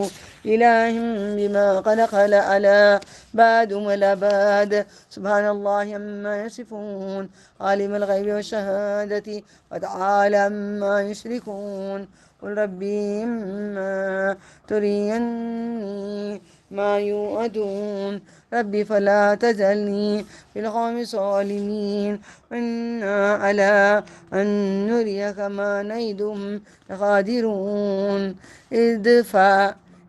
إله بما خلق على بعد ولا بعد سبحان الله عما يصفون عالم الغيب والشهادة وتعالى عما يشركون قل ربي إما تريني ما يوعدون ربي فلا تجعلني في القوم الظالمين وإنا على أن نريك ما نعدهم لقادرون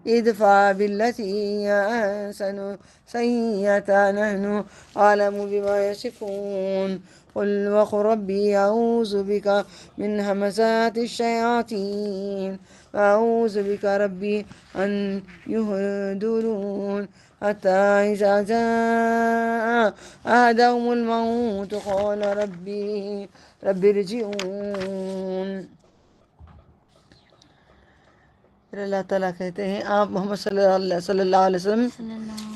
ادفع بالتي هي أحسن سيئة نحن أعلم بما يصفون قل وقل ربي أعوذ بك من همزات الشياطين وأعوذ بك ربي أن يهدرون حتى إذا جاء أحدهم الموت قال ربي ارجعون. اللہ تعالیٰ کہتے ہیں آپ محمد صلی اللہ علیہ وسلم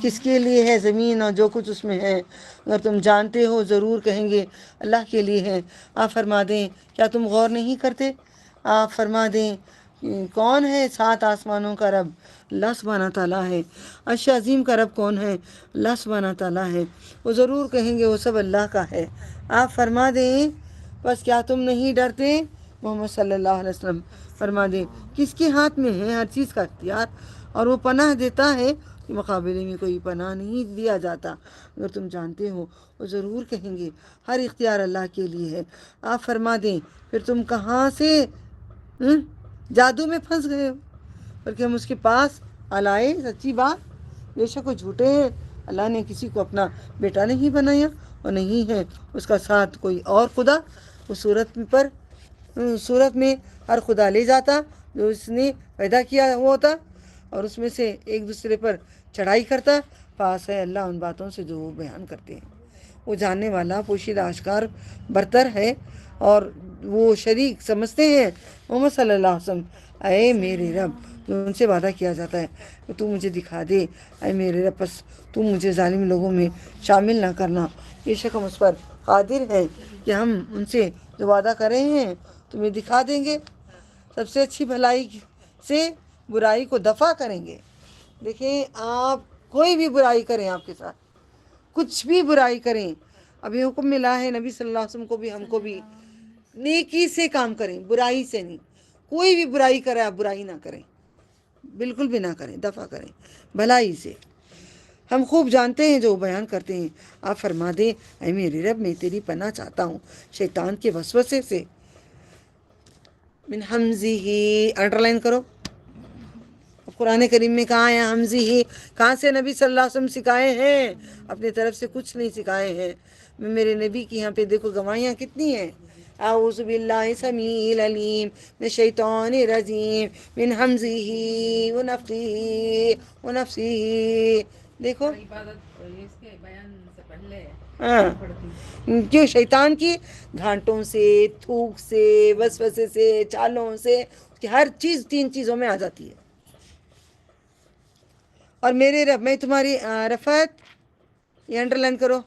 کس کے لیے ہے زمین اور جو کچھ اس میں ہے؟ اگر تم جانتے ہو ضرور کہیں گے اللہ کے لیے ہے. آپ فرما دیں کیا تم غور نہیں کرتے؟ آپ فرما دیں کون ہے 7 آسمانوں کا رب؟ اللہ سبحانہ تعالیٰ ہے. عرش عظیم کا رب کون ہے؟ اللہ سبحانہ تعالیٰ ہے. وہ ضرور کہیں گے وہ سب اللہ کا ہے. آپ فرما دیں بس کیا تم نہیں ڈرتے؟ محمد صلی اللہ علیہ وسلم فرما دیں کس کے ہاتھ میں ہے ہر چیز کا اختیار، اور وہ پناہ دیتا ہے کہ مقابلے میں کوئی پناہ نہیں دیا جاتا. اگر تم جانتے ہو وہ ضرور کہیں گے ہر اختیار اللہ کے لیے ہے. آپ فرما دیں پھر تم کہاں سے جادو میں پھنس گئے ہو؟ بلکہ ہم اس کے پاس آلائے سچی بات بے شک وہ جھوٹے ہیں. اللہ نے کسی کو اپنا بیٹا نہیں بنایا اور نہیں ہے اس کا ساتھ کوئی اور خدا. اس صورت میں ہر خدا لے جاتا جو اس نے پیدا کیا ہوا ہوتا اور اس میں سے ایک دوسرے پر چڑھائی کرتا. پاس ہے اللہ ان باتوں سے جو وہ بیان کرتے ہیں. وہ جاننے والا پوشیدہ آشکار برتر ہے اور وہ شریک سمجھتے ہیں محمد صلی اللہ علیہ وسلم. اے میرے رب جو ان سے وعدہ کیا جاتا ہے کہ تو مجھے دکھا دے. اے میرے رب بس تو مجھے ظالم لوگوں میں شامل نہ کرنا. بے شک ہم اس پر قادر ہیں کہ ہم ان سے جو وعدہ کر رہے ہیں تمہیں دکھا دیں گے. سب سے اچھی بھلائی سے برائی کو دفع کریں گے. دیکھیں آپ کوئی بھی برائی کریں آپ کے ساتھ کچھ بھی برائی کریں ابھی حکم ملا ہے نبی صلی اللہ علیہ وسلم کو بھی ہم کو بھی نیکی سے کام کریں برائی سے نہیں. کوئی بھی برائی کرے آپ برائی نہ کریں بالکل بھی نہ کریں دفع کریں بھلائی سے. ہم خوب جانتے ہیں جو بیان کرتے ہیں. آپ فرما دیں اے میرے رب میں تیری پناہ چاہتا ہوں شیطان کے وسوسے سے. من حمزہ انڈر لائن کرو. قرآن کریم میں کہاں ہے حمزہ؟ کہاں سے نبی صلی اللہ علیہ وسلم سکھائے ہیں؟ اپنی طرف سے کچھ نہیں سکھائے ہیں. میرے نبی کی یہاں پہ دیکھو گواہیاں کتنی ہیں. اعوذ باللہ سمیع العلیم من الشیطان الرجیم من حمزہ ونفخہ ونفثہ. دیکھو ہاں کیوں شیطان کی گھانٹوں سے تھوک سے وسوسے سے چالوں سے کہ ہر چیز 3 چیزوں میں آ جاتی ہے. اور میرے رب میں تمہاری رفعت یہ انڈر لائن کرو.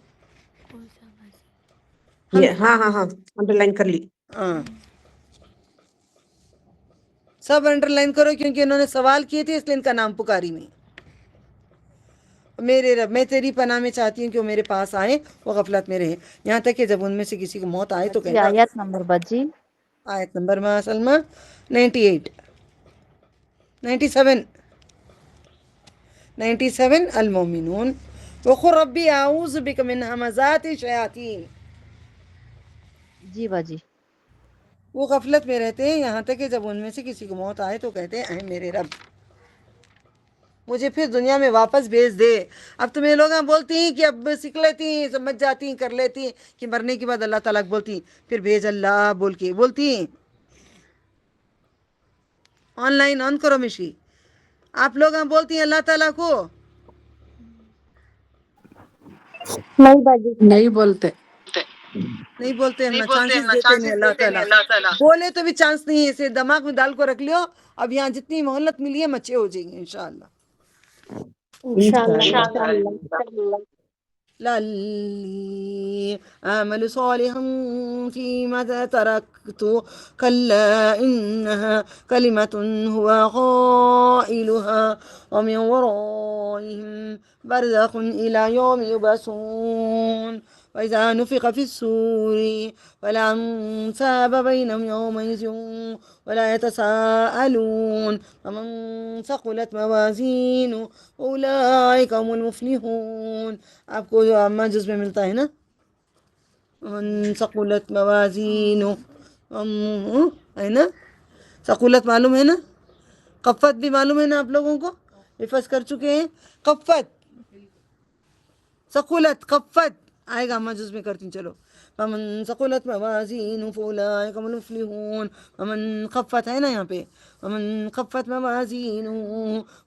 ہاں ہاں ہاں انڈر لائن کر لی. ہاں سب انڈر لائن کرو کیونکہ انہوں نے سوال کیے تھے اس لیے ان کا نام پکاری نہیں. میرے رب میں تیری پناہ میں چاہتی ہوں کہ وہ میرے پاس آئیں وہ غفلت میں رہیں یہاں تک کہ جب ان میں سے کسی کو موت آئے تو جی کہتا. آیت نمبر بجی آیت نمبر ما سلمہ 98 97 المومنون وقل ربی اعوذ بک من همزات الشیاطین. جی باجی وہ غفلت میں رہتے ہیں یہاں تک کہ جب ان میں سے کسی کو موت آئے تو کہتے ہیں اے میرے رب مجھے پھر دنیا میں واپس بھیج دے. اب تمہیں لوگ بولتی ہیں کہ اب سیکھ لیتی ہیں سمجھ جاتی ہیں کر لیتی ہیں کہ مرنے کے بعد اللہ تعالیٰ بولتی ہیں پھر بھیج اللہ بول کے بولتی ہیں. آن لائن آن کرو مشی. آپ لوگ بولتی ہیں اللہ تعالیٰ کو نہیں باجی نہیں بولتے. نہیں بولتے ہیں نا چانسز دیتے ہیں اللہ تعالیٰ. بولے تو بھی چانس نہیں ہے اسے دماغ میں ڈال کو رکھ لیو. اب یہاں جتنی مہلت ملی ہے مچھے ہو جائیں گے انشاءاللہ. انشاءاللہ انشاءاللہ لعلی اعمل صالحا فيما تركت كلا انها كلمة هو قائلها ومن ورائهم برزخ إلى يوم يبعثون وإذا نفخ في الصور فلا انساب بينهم يومئذ ولا يتساءلون ومن ثقلت موازينه أولئك هم المفلحون. آپ کو جو عامہ جز میں ملتا ہے نا من ثقلت موازینہ ہے نا. ثقلت معلوم ہے نا خفت بھی معلوم ہے نا آپ لوگوں کو حفظ کر چکے ہیں. خفت ثقلت خفت آئے گا عامہ جز میں کرتی ہوں. چلو فمن ثقلت موازینہ فأولئک هم المفلحون. ومن خفت ہے نا یہاں پہ ومن خفت موازینہ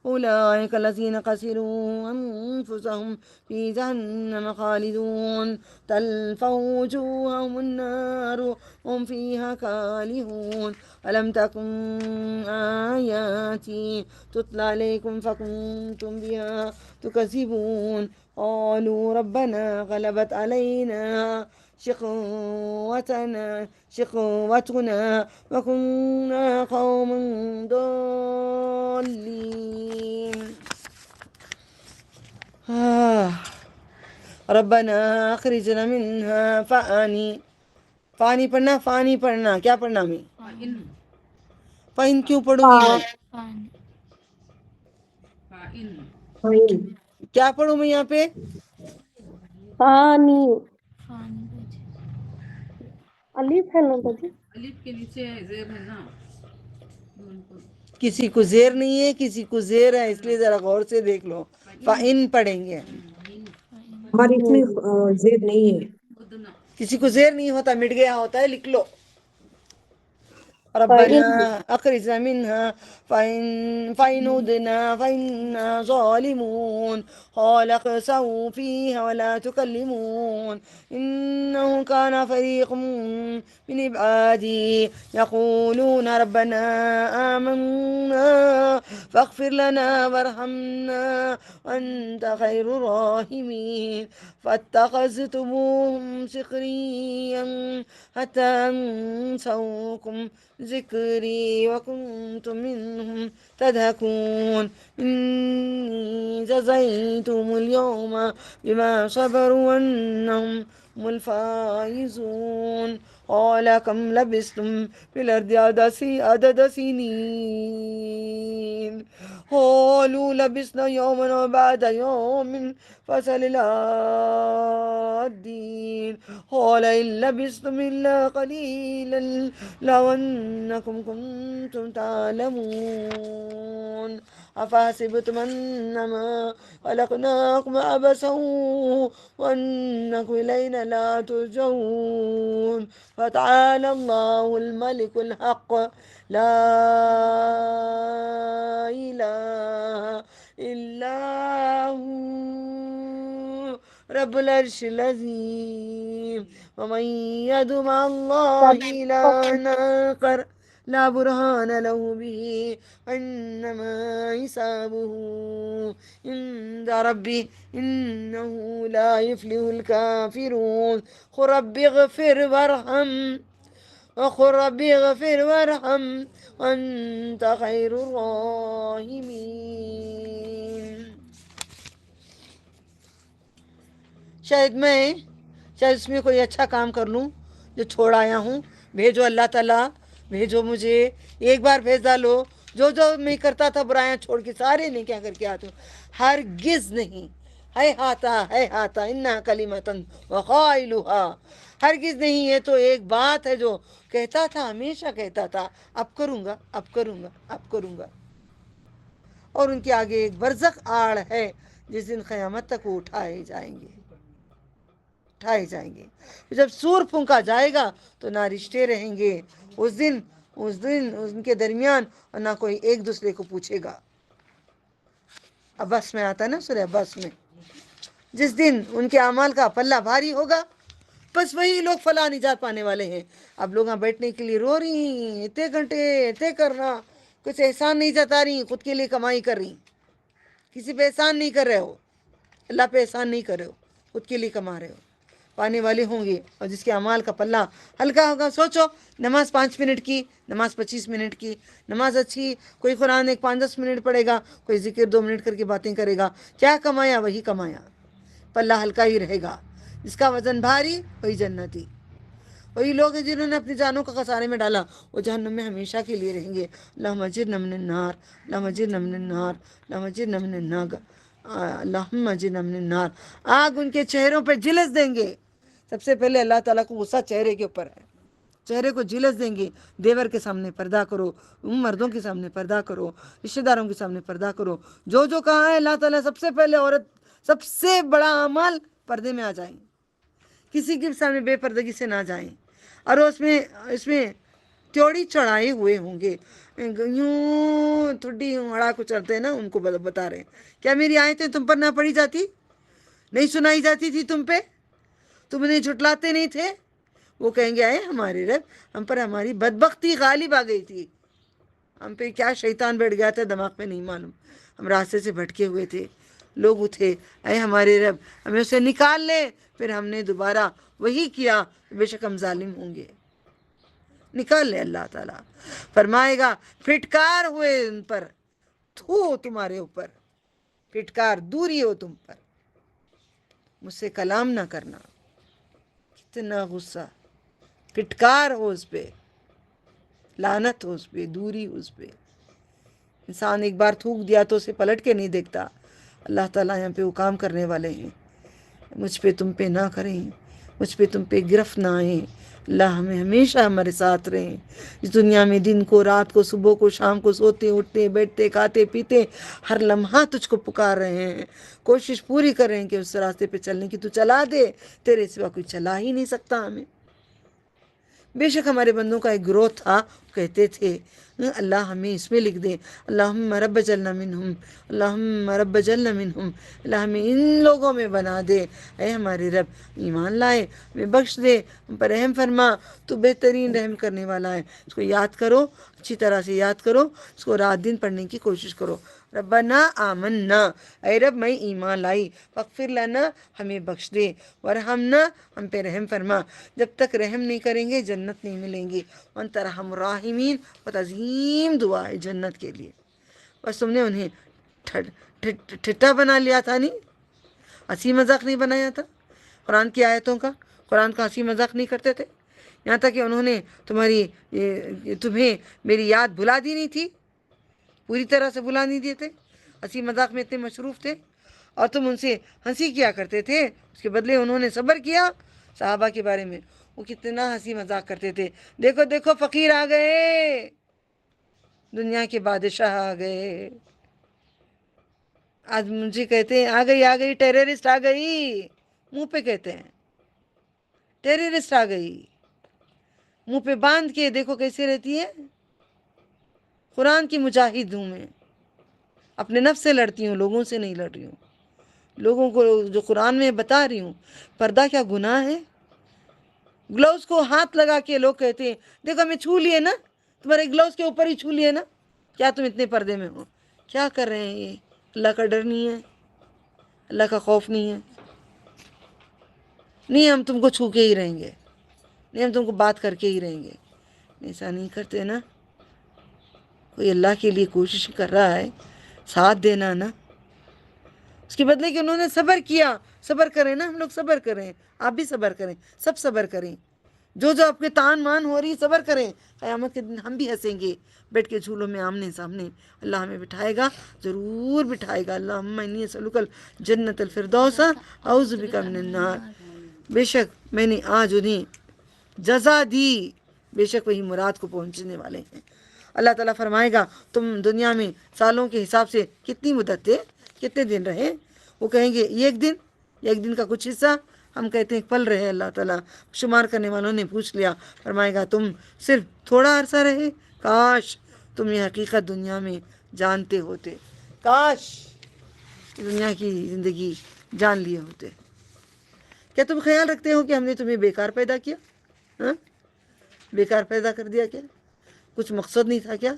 أولئك الذين خسروا أنفسهم في جهنم خالدون تلفح وجوههم النار هم فيها كالحون ألم تكن آياتي تتلى عليكم فكنتم بها تكذبون قالوا ربنا غلبت علينا شقوتنا وكنا قوما ضالين. ربنا اخرجنا منها فانی پڑھنا فانی پڑھنا کیا پڑھنا میں فائن کیوں پڑھوں گی میں کیا پڑھوں میں یہاں پہ فانی الف ہے نا باجی الف کے نیچے زیر ہے نا. کسی کو زیر نہیں ہے، کسی کو زیر ہے، اس لیے ذرا غور سے دیکھ لو. فَإِن پڑھیں گے. ہماری اس میں زیر نہیں ہے. کسی کو زیر نہیں ہوتا، مٹ گیا ہوتا ہے، لکھ لو. فَإِنْ ربنا أخرجنا منها فإن عدنا فإنا ظالمون قال اخسئوا فيها ولا تكلمون إنه كان فريق من عبادي يقولون ربنا آمنا فاغفر لنا وارحمنا وأنت خير الراحمين فاتخذتموهم سخريا حتى أنسوكم ذكري وكنتم منهم تضحكون إني جزيتهم اليوم بما صبروا أنهم هم الفائزون قال كم لبثتم في الأرض عدد سنين قالوا لبثنا يوما وبعد يوم فاسأل العادين قال إن لبثتم إلا قليلا لو أنكم كنتم تعلمون أفحسبتم أنما خلقناكم عبثا وأنكم إلينا لا ترجعون فتعالى الله الملك الحق لا إله إلا هو رب العرش العظيم ومن يد مع الله إلها آخر لا برهان له به إنما حسابه عند ربه إنه لا يفلح الكافرون قل رب اغفر وارحم وقل رب اغفر وارحم وأنت خير الراحمين. شاید اس میں کوئی اچھا کام کر لوں جو چھوڑ آیا ہوں. بھیجو اللہ تعالیٰ، بھیجو مجھے، ایک بار بھیج ڈالو. جو میں کرتا تھا برائیاں چھوڑ کے سارے نہیں کیا کر کے آتا ہوں. ہرگز نہیں. ہے ہاتا انہا کلمتن وقائلها، ہرگز نہیں. یہ تو ایک بات ہے جو کہتا تھا، ہمیشہ کہتا تھا، اب کروں گا، اب کروں گا، اب کروں گا. اور ان کے آگے ایک برزخ آڑ ہے جس دن قیامت تک وہ اٹھائے جائیں گے. جب سور پھونکا جائے گا تو نہ رشتے رہیں گے اس دن ان کے درمیان، اور نہ کوئی ایک دوسرے کو پوچھے گا. عبس میں آتا ہے نا، سورہ عبس میں، جس دن ان کے اعمال کا پلہ بھاری ہوگا، بس وہی لوگ فلاح نجات پانے والے ہیں. اب لوگ بیٹھنے کے لیے رو رہی ہیں، اتنے گھنٹے اتنے کرنا، کچھ احسان نہیں جتا رہی، خود کے لیے کمائی کر رہی. کسی پہ احسان نہیں کر رہے ہو، اللہ پہ احسان نہیں کر رہے ہو، خود کے لیے کما رہے ہو. پانے والے ہوں گے. اور جس کے اعمال کا پلہ ہلکا ہوگا، سوچو، نماز 5 منٹ کی، نماز 25 منٹ کی، نماز اچھی، کوئی قرآن 5-10 منٹ پڑھے گا، کوئی ذکر 2 منٹ کر کے باتیں کرے گا، کیا کمایا؟ وہی کمایا. پلہ ہلکا ہی رہے گا. جس کا وزن بھاری وہی جنتی. وہی لوگ ہیں جنہوں نے اپنی جانوں کو خسارے میں ڈالا، وہ جہنم میں ہمیشہ کے لیے رہیں گے. اللہم اجرنا من النار، اللہم اجرنا من النار، اللہم اجرنا من النار، اللہم اجرنا من النار. آگ ان کے چہروں پہ جلس دیں گے. سب سے پہلے اللہ تعالیٰ کو غصہ چہرے کے اوپر ہے. چہرے کو جلس دیں گے. دیور کے سامنے پردہ کرو، مردوں کے سامنے پردہ کرو، رشتہ داروں کے سامنے پردہ کرو. جو کہا ہے اللہ تعالیٰ، سب سے پہلے عورت، سب سے بڑا عمل پردے میں آ جائیں. کسی کے سامنے بے پردگی سے نہ جائیں. اور اس میں تیوڑی چڑھائے ہوئے ہوں گے، یوں تھوڑی ہڑا کو چڑھتے ہیں نا، ان کو بتا رہے ہیں، کیا میری آیتیں تم پر نہ پڑھی جاتی؟ نہیں سنائی جاتی تھی تم پہ؟ تم انہیں جھٹلاتے نہیں تھے؟ وہ کہیں گے، اے ہمارے رب، ہم پر ہماری بدبختی غالب آ گئی تھی، ہم پہ کیا شیطان بیٹھ گیا تھا دماغ میں نہیں معلوم، ہم راستے سے بھٹکے ہوئے تھے. لوگ اٹھے، اے ہمارے رب ہمیں اسے نکال لے. پھر ہم نے دوبارہ وہی کیا، بے شک ہم ظالم ہوں گے. نکال لے. اللہ تعالیٰ فرمائے گا، پھٹکار ہوئے ان پر، تھو تمہارے اوپر، پھٹکار، دوری ہو تم پر، مجھ سے کلام نہ کرنا. کتنا غصہ، پھٹکار ہو اس پہ، لعنت ہو اس پہ، دوری ہو اس پہ. انسان ایک بار تھوک دیا تو اسے پلٹ کے نہیں دیکھتا. اللہ تعالیٰ یہاں پہ وہ کام کرنے والے ہیں. مجھ پہ تم پہ نہ کریں، مجھ پہ تم پہ گرفت نہ آئیں. اللہ ہمیں ہمیشہ ہمارے ساتھ رہیں اس دنیا میں، دن کو، رات کو، صبح کو، شام کو، سوتے اٹھتے بیٹھتے کھاتے پیتے ہر لمحہ تجھ کو پکار رہے ہیں، کوشش پوری کر رہے ہیں کہ اس راستے پہ چلنے کی، تو چلا دے، تیرے سوا کوئی چلا ہی نہیں سکتا ہمیں۔ بے شک ہمارے بندوں کا ایک گروہ تھا، کہتے تھے اللہ ہمیں اس میں لکھ دے، اللہم رب جلنا منہم، اللہم رب جلنا منہم، اللہ ہمیں ان لوگوں میں بنا دے، اے ہمارے رب ایمان لائے، ہمیں بخش دے، ہم پر رحم فرما، تو بہترین رحم کرنے والا ہے۔ اس کو یاد کرو، اچھی طرح سے یاد کرو، اس کو رات دن پڑھنے کی کوشش کرو۔ ربنا آمنا، اے رب میں ایمان لائی، فاغفر لنا، ہمیں بخش دے، ورحمنا، ہم پہ رحم فرما، جب تک رحم نہیں کریں گے جنت نہیں ملیں گی، وانت ارحم الراحمین، بہت عظیم دعا ہے جنت کے لیے۔ بس تم نے انہیں ٹھٹا بنا لیا تھا، نہیں ہنسی مذاق نہیں بنایا تھا قرآن کی آیتوں کا، قرآن کا ہنسی مذاق نہیں کرتے تھے، یہاں تک کہ انہوں نے تمہیں میری یاد بھلا دی نہیں تھی، پوری طرح سے بھلا نہیں دیے تھے، ہنسی مذاق میں اتنے مصروف تھے، اور تم ان سے ہنسی کیا کرتے تھے، اس کے بدلے انہوں نے صبر کیا۔ صحابہ کے بارے میں وہ کتنا ہنسی مذاق کرتے تھے، دیکھو دیکھو فقیر آ گئے، دنیا کے بادشاہ آ گئے، آج مجھے کہتے ہیں آ گئی ٹیررسٹ آ گئی، منہ پہ کہتے ہیں ٹیررسٹ آ گئی، منہ پہ باندھ کے دیکھو کیسے رہتی ہے، قرآن کی مجاہد ہوں میں، اپنے نفس سے لڑتی ہوں، لوگوں سے نہیں لڑ رہی ہوں، لوگوں کو جو قرآن میں بتا رہی ہوں، پردہ کیا گناہ ہے؟ گلوز کو ہاتھ لگا کے لوگ کہتے ہیں دیکھو ہمیں چھو لیے نا، تمہارے گلوز کے اوپر ہی چھو لیے نا، کیا تم اتنے پردے میں ہو؟ کیا کر رہے ہیں یہ؟ اللہ کا ڈر نہیں ہے، اللہ کا خوف نہیں ہے، نہیں ہم تم کو چھو کے ہی رہیں گے، نہیں ہم تم کو بات کر کے ہی رہیں گے، ایسا نہیں کرتے نا۔ کوئی اللہ کے لیے کوشش کر رہا ہے، ساتھ دینا نا، اس کے بدلے کہ انہوں نے صبر کیا۔ صبر کریں نا، ہم لوگ صبر کریں، آپ بھی صبر کریں، سب صبر کریں، جو جو آپ کے تان مان ہو رہی صبر کریں، قیامت کے دن ہم بھی ہنسیں گے بیٹھ کے جھولوں میں آمنے سامنے، اللہ ہمیں بٹھائے گا، ضرور بٹھائے گا۔ اللہم انی اسألک الجنت الفردوس اعوذ بک من النار۔ بے شک میں نے آج انہیں جزا دی، بے شک وہی مراد کو پہنچنے والے ہیں۔ اللہ تعالیٰ فرمائے گا تم دنیا میں سالوں کے حساب سے کتنی مدت تھے، کتنے دن رہے؟ وہ کہیں گے ایک دن کا کچھ حصہ، ہم کہتے ہیں پل رہے۔ اللہ تعالیٰ شمار کرنے والوں نے پوچھ لیا، فرمائے گا تم صرف تھوڑا عرصہ رہے، کاش تم یہ حقیقت دنیا میں جانتے ہوتے، کاش دنیا کی زندگی جان لیے ہوتے۔ کیا تم خیال رکھتے ہو کہ ہم نے تمہیں بیکار پیدا کیا؟ ہاں، بیکار پیدا کر دیا کیا؟ کچھ مقصد نہیں تھا کیا؟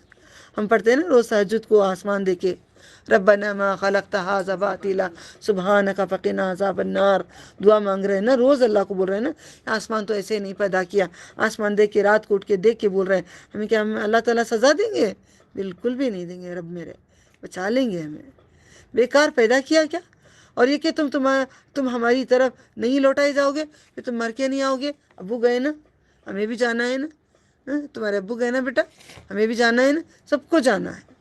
ہم پڑھتے ہیں نا روز تہجد کو آسمان دیکھے، ربنا ما خلقت ھذا باطلا سبحانک فقنا عذاب النار، دعا مانگ رہے ہیں نا، روز اللہ کو بول رہے ہیں نا، آسمان تو ایسے نہیں پیدا کیا، آسمان دیکھ کے رات کو اٹھ کے دیکھ کے بول رہے ہیں ہمیں، کیا ہم اللہ تعالیٰ سزا دیں گے؟ بالکل بھی نہیں دیں گے، رب میرے بچا لیں گے ہمیں۔ بیکار پیدا کیا کیا؟ اور یہ کہ تم ہماری طرف نہیں لوٹائے جاؤ گے، کہ تم مر کے نہیں آؤ گے؟ ابو گئے نا، ہمیں بھی جانا ہے نا، تمہارے ابو گئے نا بیٹا، ہمیں بھی جانا ہے نا، سب کو جانا ہے۔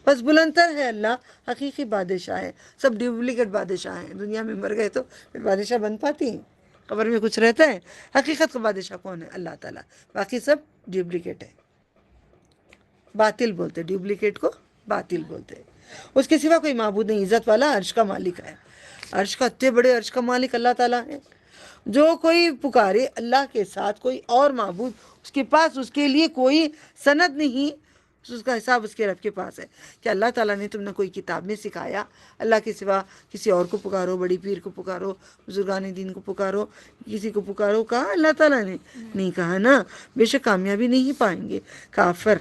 بس بلندر ہے اللہ، حقیقی بادشاہ ہے، سب ڈپلیکیٹ بادشاہ ہیں، دنیا میں مر گئے تو پھر بادشاہ بن پاتی ہیں؟ قبر میں کچھ رہتا ہے؟ حقیقت کا بادشاہ کون ہے؟ اللہ تعالیٰ، باقی سب ڈپلیکیٹ ہے، باطل بولتے، ڈپلیکیٹ کو باطل بولتے، اس کے سوا کوئی معبود نہیں۔ عزت والا عرش کا مالک ہے، عرش کا، اتنے بڑے عرش کا مالک اللہ تعالیٰ ہے۔ جو کوئی پکارے اللہ کے ساتھ کوئی اور معبود، اس کے پاس اس کے لیے کوئی سند نہیں، اس کا حساب اس کے رب کے پاس ہے۔ کہ اللہ تعالیٰ نے تم نے کوئی کتاب میں سکھایا اللہ کے سوا کسی اور کو پکارو، بڑی پیر کو پکارو، بزرگان دین کو پکارو، کسی کو پکارو، کہا اللہ تعالیٰ نے؟ نہیں کہا نا۔ بے شک کامیابی نہیں پائیں گے کافر،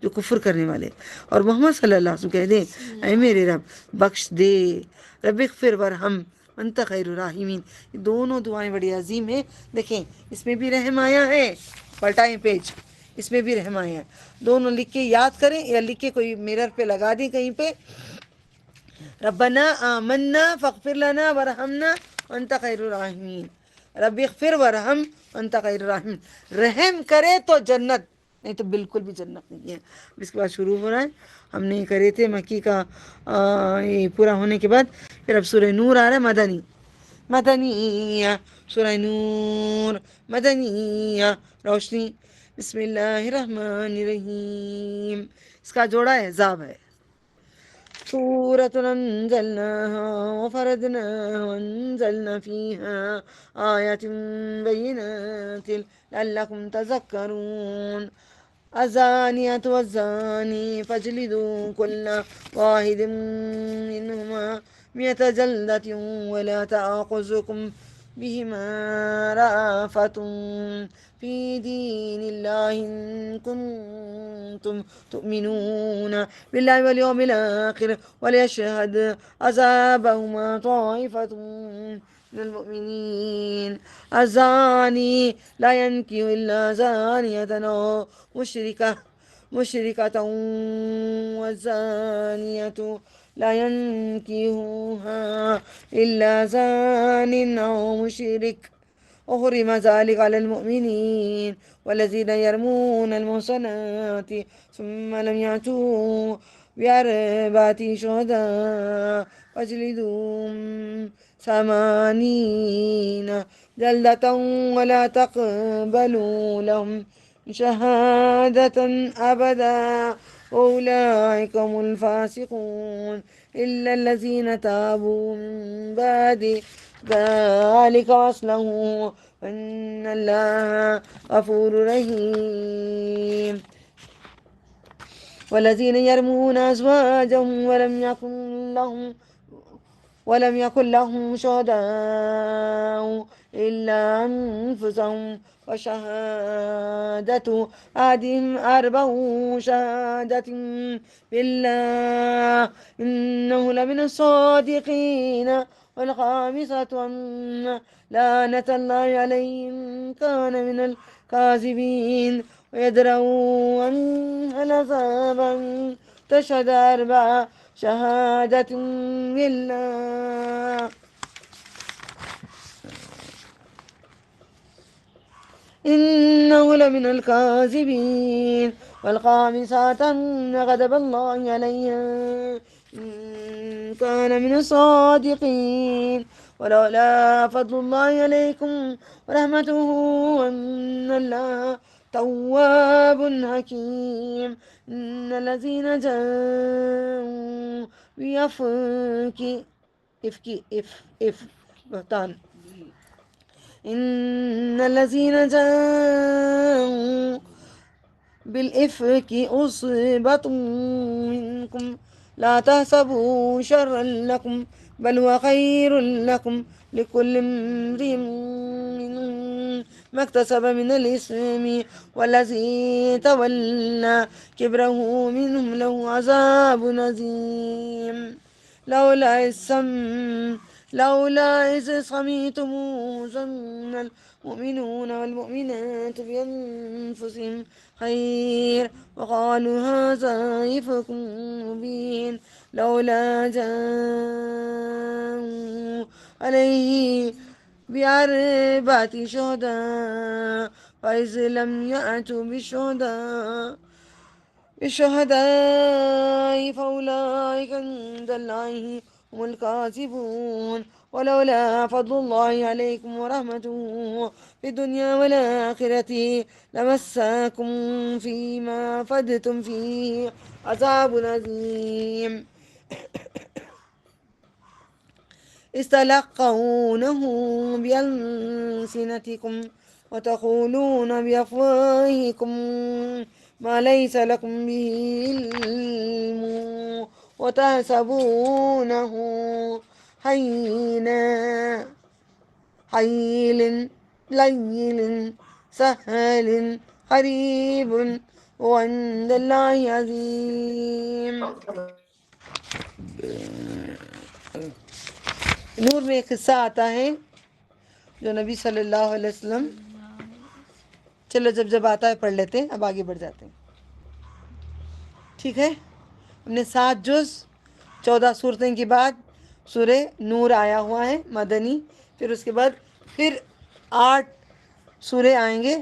جو کفر کرنے والے۔ اور محمد صلی اللہ علیہ وسلم کہہ دیں اے میرے رب بخش دے، رب اغفر ورحم انت خیر الراحمین۔ یہ دونوں دعائیں بڑی عظیم ہیں، دیکھیں اس میں بھی رحم آیا ہے، پلٹائیں پیج، اس میں بھی رحم آیا ہے، دونوں لکھ کے یاد کریں یا لکھ کے کوئی میرر پہ لگا دیں کہیں پہ، ربنا آمنا فاغفر لنا ورحمنا وانت خیر الراحمین، رب اغفر ورحم وانت خیر الراحمین۔ رحم کرے تو جنت، نہیں تو بالکل بھی جنت نہیں ہے۔ اس کے بعد شروع ہو رہا ہے، ہم نے کرے تھے مکی کا یہ پورا ہونے کے بعد، پھر اب سورہ نور آ رہا ہے، مدنی مدنیہ. سورہ نور مدنیہ روشنی. بسم اللہ الرحمن الرحیم. اس کا جوڑا احزاب ہے. سورة أنزلناها وفرضناها وأنزلنا فيها آيات بينات لعلكم تذكرون. الزانية والزاني فاجلدوا كل واحد منهما 100 جلدة ولا تأخذكم بهما رأفة في دين الله إن كنتم تؤمنون بالله واليوم الآخر وليشهد عذابهما طائفة من المؤمنين. الزاني لا ينكح إلا زانية أو مشركة والزانية لا ينكحها إلا زان أو مشرك وحرم ذلك على المؤمنين. والذين يرمون المحصنات ثم لم يأتوا بأربعة شهداء فاجلدوهم 80 جلدة ولا تقبلوا لهم شهادة أبدا وأولئك هم الفاسقون إلا الذين تابوا من بعد ذلك وأصلحوا فإن الله غفور رحيم. والذين يرمون أزواجهم ولم يكن لهم شهداء إلا أنفسهم وشهادة أحدهم 4 شهادة بالله إنه لمن الصادقين. والخامسة أن لعنة الله عليه إن كان من الكاذبين ويدرؤوا عنها العذاب أن تشهد 4 شهادة بالله إنه لمن الكاذبين. والخامسة أن غضب الله عليها إن كان من الصادقين. ولولا فضل الله عليكم ورحمته وأن الله تواب حكيم. إن الذين جاءوا بهتان إن الذين جاءوا بالإفك أصيبة منكم لا تحسبوا شرا لكم بل هو خير لكم لكل امرئ منهم ما اكتسب من الإثم والذي تولى كبره منهم له عذاب عظيم. لولا إذ سمعتموه ظن المؤمنون والمؤمنات بأنفسهم خير وقالوا هذا إفك مبين لولا جاءوا عليه ب4 شهداء فإذ لم يأتوا بالشهداء فأولئك عند الله هم الكاذبون. ولولا فضل الله عليكم ورحمته في الدنيا والآخرة لمسكم فيما أفضتم فيه عذاب عظيم. استلقونه بألسنتكم وتقولون بأفواهكم ما ليس لكم به علم وتحسبونه هين لين سهل قريب وعند الله عظيم. نور میں ایک قصہ آتا ہے جو نبی صلی اللہ علیہ وسلم، چلو جب آتا ہے پڑھ لیتے ہیں، اب آگے بڑھ جاتے ہیں. ٹھیک ہے، ہم نے 7 جز 14 صورتیں کے بعد سورہ نور آیا ہوا ہے مدنی، پھر اس کے بعد پھر 8 سورے آئیں گے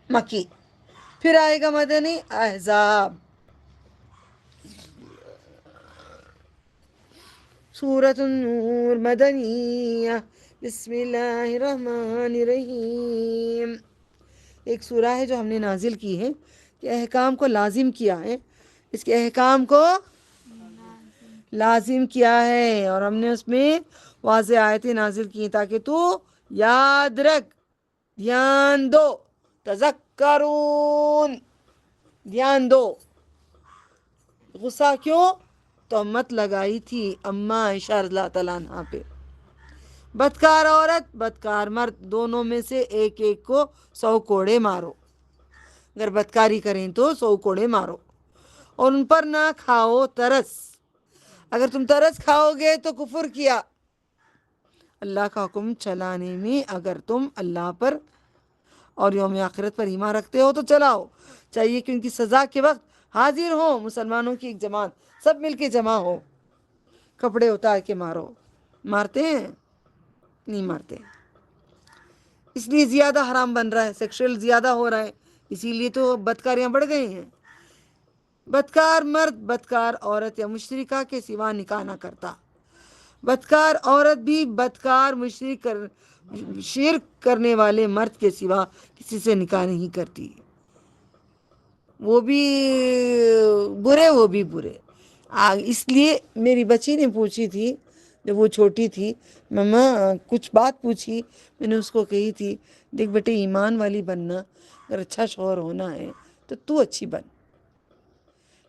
مکی، پھر آئے گا مدنی احزاب. سورة النور مدنية بسم اللہ الرحمن الرحیم. ایک سورہ ہے جو ہم نے نازل کی ہے کہ احکام کو لازم کیا ہے، اس کے احکام کو لازم کیا ہے، اور ہم نے اس میں واضح آیتیں نازل کی تاکہ تو یاد رکھ، دھیان دو، تذکرون، دھیان دو. غصہ کیوں؟ تہمت لگائی تھی اماں عائشہ رضی اللہ تعالیٰ عنہ پہ. بدکار عورت بدکار مرد دونوں میں سے ایک ایک کو 100 کوڑے مارو. اگر بدکاری کریں تو 100 کوڑے مارو، اور ان پر نہ کھاؤ ترس. اگر تم ترس کھاؤ گے تو کفر کیا. اللہ کا حکم چلانے میں اگر تم اللہ پر اور یوم آخرت پر ایمان رکھتے ہو تو چلاؤ. چاہیے کہ ان کی سزا کے وقت حاضر ہو مسلمانوں کی ایک جماعت، سب مل کے جمع ہو. کپڑے اتار کے مارو، مارتے ہیں؟ نہیں مارتے. اس لیے زیادہ حرام بن رہا ہے، سیکشل زیادہ ہو رہا ہے، اسی لیے تو بدکاریاں بڑھ گئی ہیں. بدکار مرد بدکار عورت یا مشرکہ کے سوا نکاح نہ کرتا. بدکار عورت بھی بدکار شرک کرنے والے مرد کے سوا کسی سے نکاح نہیں کرتی. وہ بھی برے، وہ بھی برے. اس لیے میری بچی نے پوچھی تھی جب وہ چھوٹی تھی، مما کچھ بات پوچھی، میں نے اس کو کہی تھی دیکھ بیٹے، ایمان والی بننا، اگر اچھا شوہر ہونا ہے تو اچھی بن.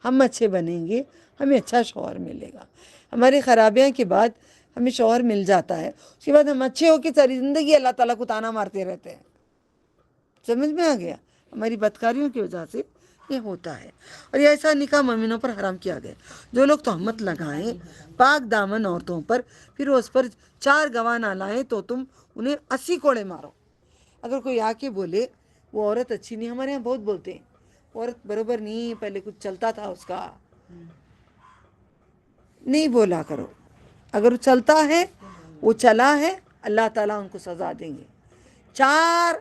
ہم اچھے بنیں گے، ہمیں اچھا شوہر ملے گا. ہمارے خرابیاں کے بعد ہمیں شوہر مل جاتا ہے، اس کے بعد ہم اچھے ہو کے ساری زندگی اللہ تعالیٰ کو تانا مارتے رہتے ہیں. سمجھ میں آ گیا؟ ہماری بدکاریوں کی وجہ سے یہ ہوتا ہے. اور یہ ایسا نکاح مومنوں پر حرام کیا گیا. جو لوگ تہمت لگائیں پاک دامن عورتوں پر، پھر اس پر 4 گواہ نہ لائیں تو تم انہیں 80 کوڑے مارو. اگر کوئی آ کے بولے وہ عورت اچھی نہیں، ہمارے یہاں بہت بولتے ہیں عورت برابر نہیں، پہلے کچھ چلتا تھا اس کا، نہیں بولا کرو. اگر وہ چلتا ہے، وہ چلا ہے، اللہ تعالیٰ ان کو سزا دیں گے. 4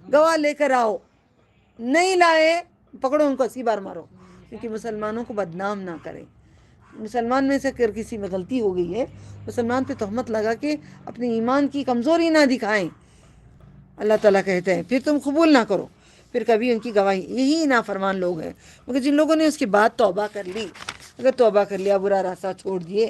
گواہ لے کر آؤ، نہیں لائے پکڑو ان کو 80 بار مارو، کیونکہ مسلمانوں کو بدنام نہ کریں. مسلمان میں سے اگر کسی میں غلطی ہو گئی ہے، مسلمان پہ تہمت لگا کے اپنے ایمان کی کمزوری نہ دکھائیں. اللہ تعالیٰ کہتے ہیں پھر تم قبول نہ کرو، پھر کبھی ان کی گواہی. یہی نافرمان لوگ ہیں. مگر جن لوگوں نے اس کے بعد توبہ کر لی، اگر توبہ کر لیا، برا راستہ چھوڑ دیے،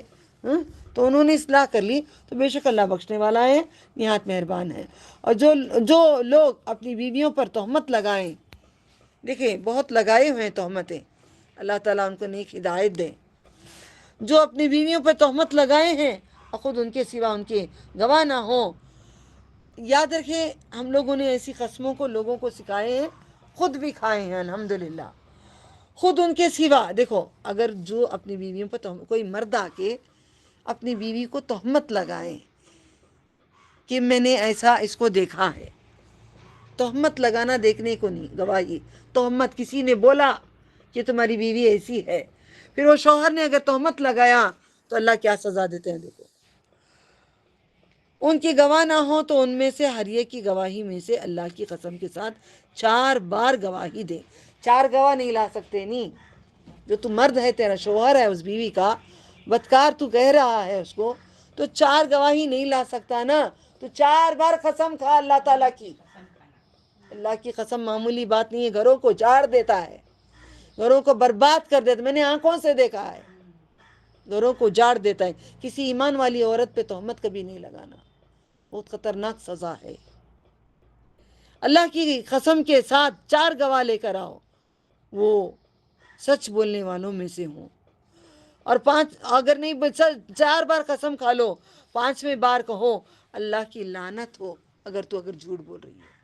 تو انہوں نے اصلاح کر لی، تو بے شک اللہ بخشنے والا ہے، نہایت مہربان ہے. اور جو لوگ اپنی بیویوں پر تہمت لگائیں، دیکھیں بہت لگائے ہوئے ہیں تہمتیں، اللہ تعالیٰ ان کو نیک ہدایت دے. جو اپنی بیویوں پر تہمت لگائے ہیں اور خود ان کے سوا ان کے گواہ نہ ہوں، یاد رکھیں ہم لوگوں نے ایسی قسموں کو لوگوں کو سکھائے ہیں، خود بھی کھائے ہیں الحمدللہ. خود ان کے سوا دیکھو، اگر جو اپنی بیویوں پر کوئی مرد آ کے اپنی بیوی کو تہمت لگائے کہ میں نے ایسا اس کو دیکھا ہے، تہمت لگانا دیکھنے کو نہیں، گواہی. تہمت کسی نے بولا کہ تمہاری بیوی ایسی ہے، پھر وہ شوہر نے اگر تہمت لگایا تو اللہ کیا سزا دیتے ہیں. دیکھو، ان کی گواہ نہ ہو تو ان میں سے ہر ایک کی گواہی میں سے اللہ کی قسم کے ساتھ 4 بار گواہی دے. 4 گواہ نہیں لا سکتے. نہیں، جو تو مرد ہے، تیرا شوہر ہے، اس بیوی کا بدکار تو کہہ رہا ہے اس کو، تو 4 گواہی نہیں لا سکتا نا، تو 4 بار قسم کھا اللہ تعالیٰ کی. اللہ کی قسم معمولی بات نہیں ہے، گھروں کو جاڑ دیتا ہے، گھروں کو برباد کر دیتا. میں نے آنکھوں سے دیکھا ہے، گھروں کو جاڑ دیتا ہے. کسی ایمان والی عورت پہ تہمت کبھی نہیں لگانا، بہت خطرناک سزا ہے. اللہ کی قسم کے ساتھ 4 گواہ لے کر آؤ، وہ سچ بولنے والوں میں سے ہوں. اور 5 اگر نہیں 4 بار قسم کھا لو، 5ویں بار کہو اللہ کی لعنت ہو اگر جھوٹ بول رہی ہے.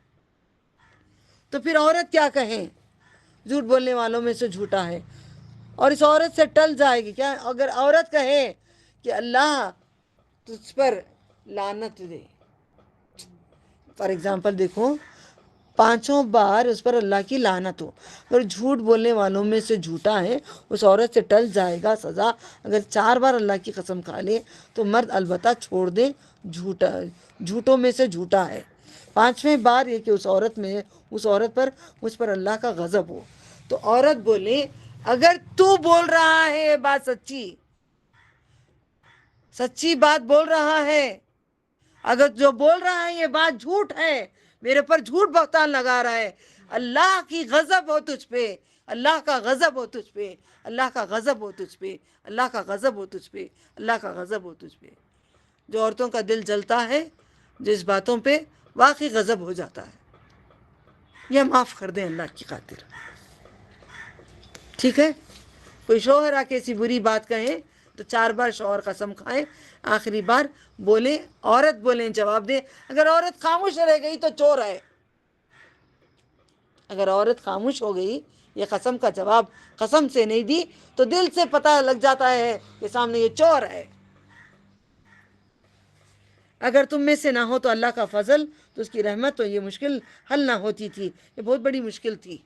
تو پھر عورت کیا کہیں؟ جھوٹ بولنے والوں میں سے جھوٹا ہے، اور اس عورت سے ٹل جائے گی کیا؟ اگر عورت کہے کہ اللہ تجھ پر لعنت دے، فار ایگزامپل دیکھو، 5 بار اس پر اللہ کی لعنت ہو، اگر جھوٹ بولنے والوں میں سے جھوٹا ہے، اس عورت سے ٹل جائے گا سزا. اگر 4 بار اللہ کی قسم کھا لے تو مرد البتہ چھوڑ دے، جھوٹوں میں سے جھوٹا ہے. 5ویں بار یہ کہ اس عورت پر مجھ پر اللہ کا غضب ہو. تو عورت بولے اگر تو بول رہا ہے بات سچی بات بول رہا ہے، اگر جو بول رہا ہے یہ بات جھوٹ ہے، میرے پر جھوٹ بہتان لگا رہا ہے، اللہ کی غضب ہو تجھ پہ، اللہ کا غضب ہو تجھ پہ، اللہ کا غضب ہو تجھ پہ، اللہ کا غضب ہو تجھ پہ، اللہ کا غضب ہو تجھ پہ۔ جو عورتوں کا دل جلتا ہے جس باتوں پہ، واقعی غضب ہو جاتا ہے، یہ معاف کر دیں اللہ کی خاطر، ٹھیک ہے؟ کوئی شوہر آ کے ایسی بری بات کہیں تو 4 بار شوہر قسم کھائیں، آخری بار بولیں، عورت بولیں، جواب دیں۔ اگر عورت خاموش رہ گئی تو چور ہے، اگر عورت خاموش ہو گئی، یہ قسم کا جواب قسم سے نہیں دی، تو دل سے پتہ لگ جاتا ہے کہ سامنے یہ چور ہے۔ اگر تم میں سے نہ ہو تو اللہ کا فضل، تو اس کی رحمت، تو یہ مشکل حل نہ ہوتی تھی، یہ بہت بڑی مشکل تھی۔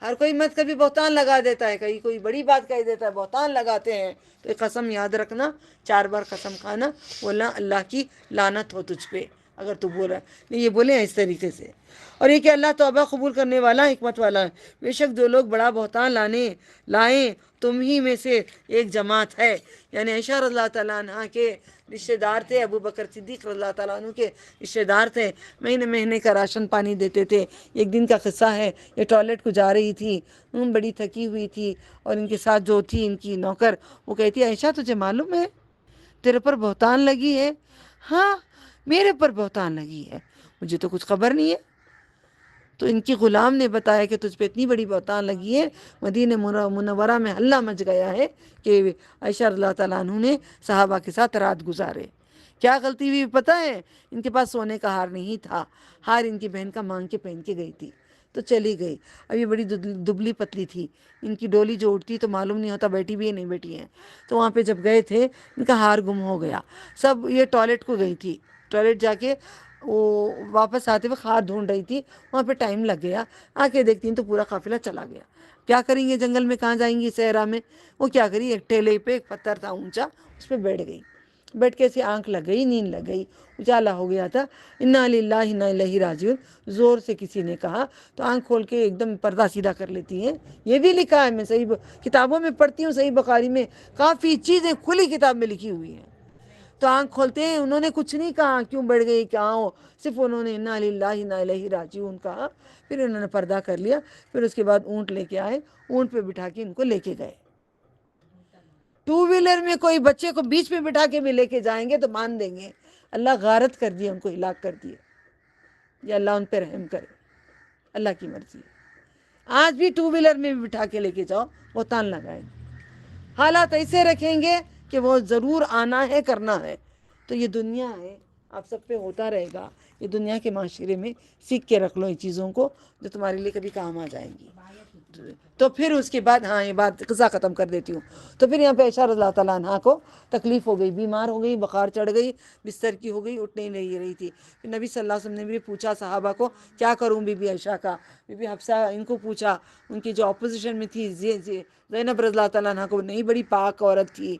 ہر کوئی مت کبھی بہتان لگا دیتا ہے، کہیں کوئی بڑی بات کہہ دیتا ہے، بہتان لگاتے ہیں، تو ایک قسم یاد رکھنا، 4 بار قسم کھانا، بولنا اللہ کی لعنت ہو تجھ پہ اگر تو بول رہا ہے، یہ بولیں اس طریقے سے۔ اور یہ کہ اللہ توبہ قبول کرنے والا، حکمت والا ہے۔ بے شک جو لوگ بڑا بہتان لائیں تم ہی میں سے ایک جماعت ہے، یعنی عائشہ رضی اللہ تعالیٰ عنہ کے رشتہ دار تھے، ابو بکر صدیق رضی اللہ تعالیٰ عنہ کے رشتہ دار تھے، مہینے مہینے کا راشن پانی دیتے تھے۔ ایک دن کا قصہ ہے، یہ ٹوائلٹ کو جا رہی تھی، بڑی تھکی ہوئی تھی، اور ان کے ساتھ جو تھی ان کی نوکر، وہ کہتی عائشہ تجھے معلوم ہے تیرے پر بہتان لگی ہے؟ ہاں میرے پر بہتان لگی ہے، مجھے تو کچھ خبر نہیں ہے۔ تو ان کی غلام نے بتایا کہ تجھ پہ اتنی بڑی بہتان لگی ہے، مدینہ منورہ میں ہلہ مچ گیا ہے کہ عائشہ رضی اللہ تعالیٰ عنہ نے صحابہ کے ساتھ رات گزارے۔ کیا غلطی ہوئی پتہ ہے؟ ان کے پاس سونے کا ہار نہیں تھا، ہار ان کی بہن کا مانگ کے پہن کے گئی تھی، تو چلی گئی۔ اب یہ بڑی دبلی پتلی تھی، ان کی ڈولی جو اٹھتی تو معلوم نہیں ہوتا بیٹھی بھی ہے نہیں بیٹھی ہے۔ تو وہاں پہ جب گئے تھے، ان کا ہار گم ہو گیا۔ سب یہ ٹوائلٹ کو گئی تھی، ٹوائلٹ جا کے وہ واپس آتے ہوئے ہار ڈھونڈ رہی تھی، وہاں پہ ٹائم لگ گیا، آ کے دیکھتی ہیں تو پورا قافلہ چلا گیا۔ کیا کریں گے جنگل میں، کہاں جائیں گی صحرا میں؟ وہ کیا کری، ایک ٹیلے پہ ایک پتھر تھا اونچا، اس پہ بیٹھ گئی، بیٹھ کے ایسی آنکھ لگ گئی، نیند لگ گئی، اجالا ہو گیا تھا۔ انا للہ و انا الیہ راجعون زور سے کسی نے کہا، تو آنکھ کھول کے ایک دم پردہ سیدھا کر لیتی ہیں۔ یہ بھی لکھا ہے، میں صحیح کتابوں میں پڑھتی ہوں، صحیح بخاری میں کافی چیزیں کھلی کتاب میں لکھی ہوئی ہیں۔ تو آنکھ کھولتے ہیں، انہوں نے کچھ نہیں کہا کیوں بڑھ گئی کیا ہو، صرف انہوں نے انا للہ و انا الیہ راجعون کہا، پھر انہوں نے پردہ کر لیا۔ پھر اس کے بعد اونٹ لے کے آئے، اونٹ پہ بٹھا کے ان کو لے کے گئے۔ 2 ویلر میں کوئی بچے کو بیچ میں بٹھا کے بھی لے کے جائیں گے تو مان دیں گے۔ اللہ غارت کر دیا، ان کو ہلاک کر دیا، یا اللہ ان پہ رحم کرے، اللہ کی مرضی ہے۔ آج بھی 2 ویلر میں بھی بٹھا کے لے کے جاؤ، بہتان لگائیں گے، حالات ایسے رکھیں گے کہ وہ ضرور آنا ہے، کرنا ہے۔ تو یہ دنیا ہے، آپ سب پہ ہوتا رہے گا، یہ دنیا کے معاشرے میں سیکھ کے رکھ لو ان چیزوں کو جو تمہارے لیے کبھی کام آ جائیں گی۔ تو پھر اس کے بعد، ہاں یہ بات قصہ ختم کر دیتی ہوں۔ تو پھر یہاں پہ عائشہ رضی اللہ تعالیٰ عنہ کو تکلیف ہو گئی، بیمار ہو گئی، بخار چڑھ گئی، بستر کی ہو گئی، اٹھ نہیں رہی تھی۔ پھر نبی صلی اللہ علیہ وسلم نے بھی پوچھا صحابہ کو کیا کروں بی بی عائشہ کا، بی بی حفصہ ان کو پوچھا، ان کی جو اپوزیشن میں تھی زینب رضی اللہ تعالیٰ عنہ کو، نہیں بڑی پاک عورت تھی،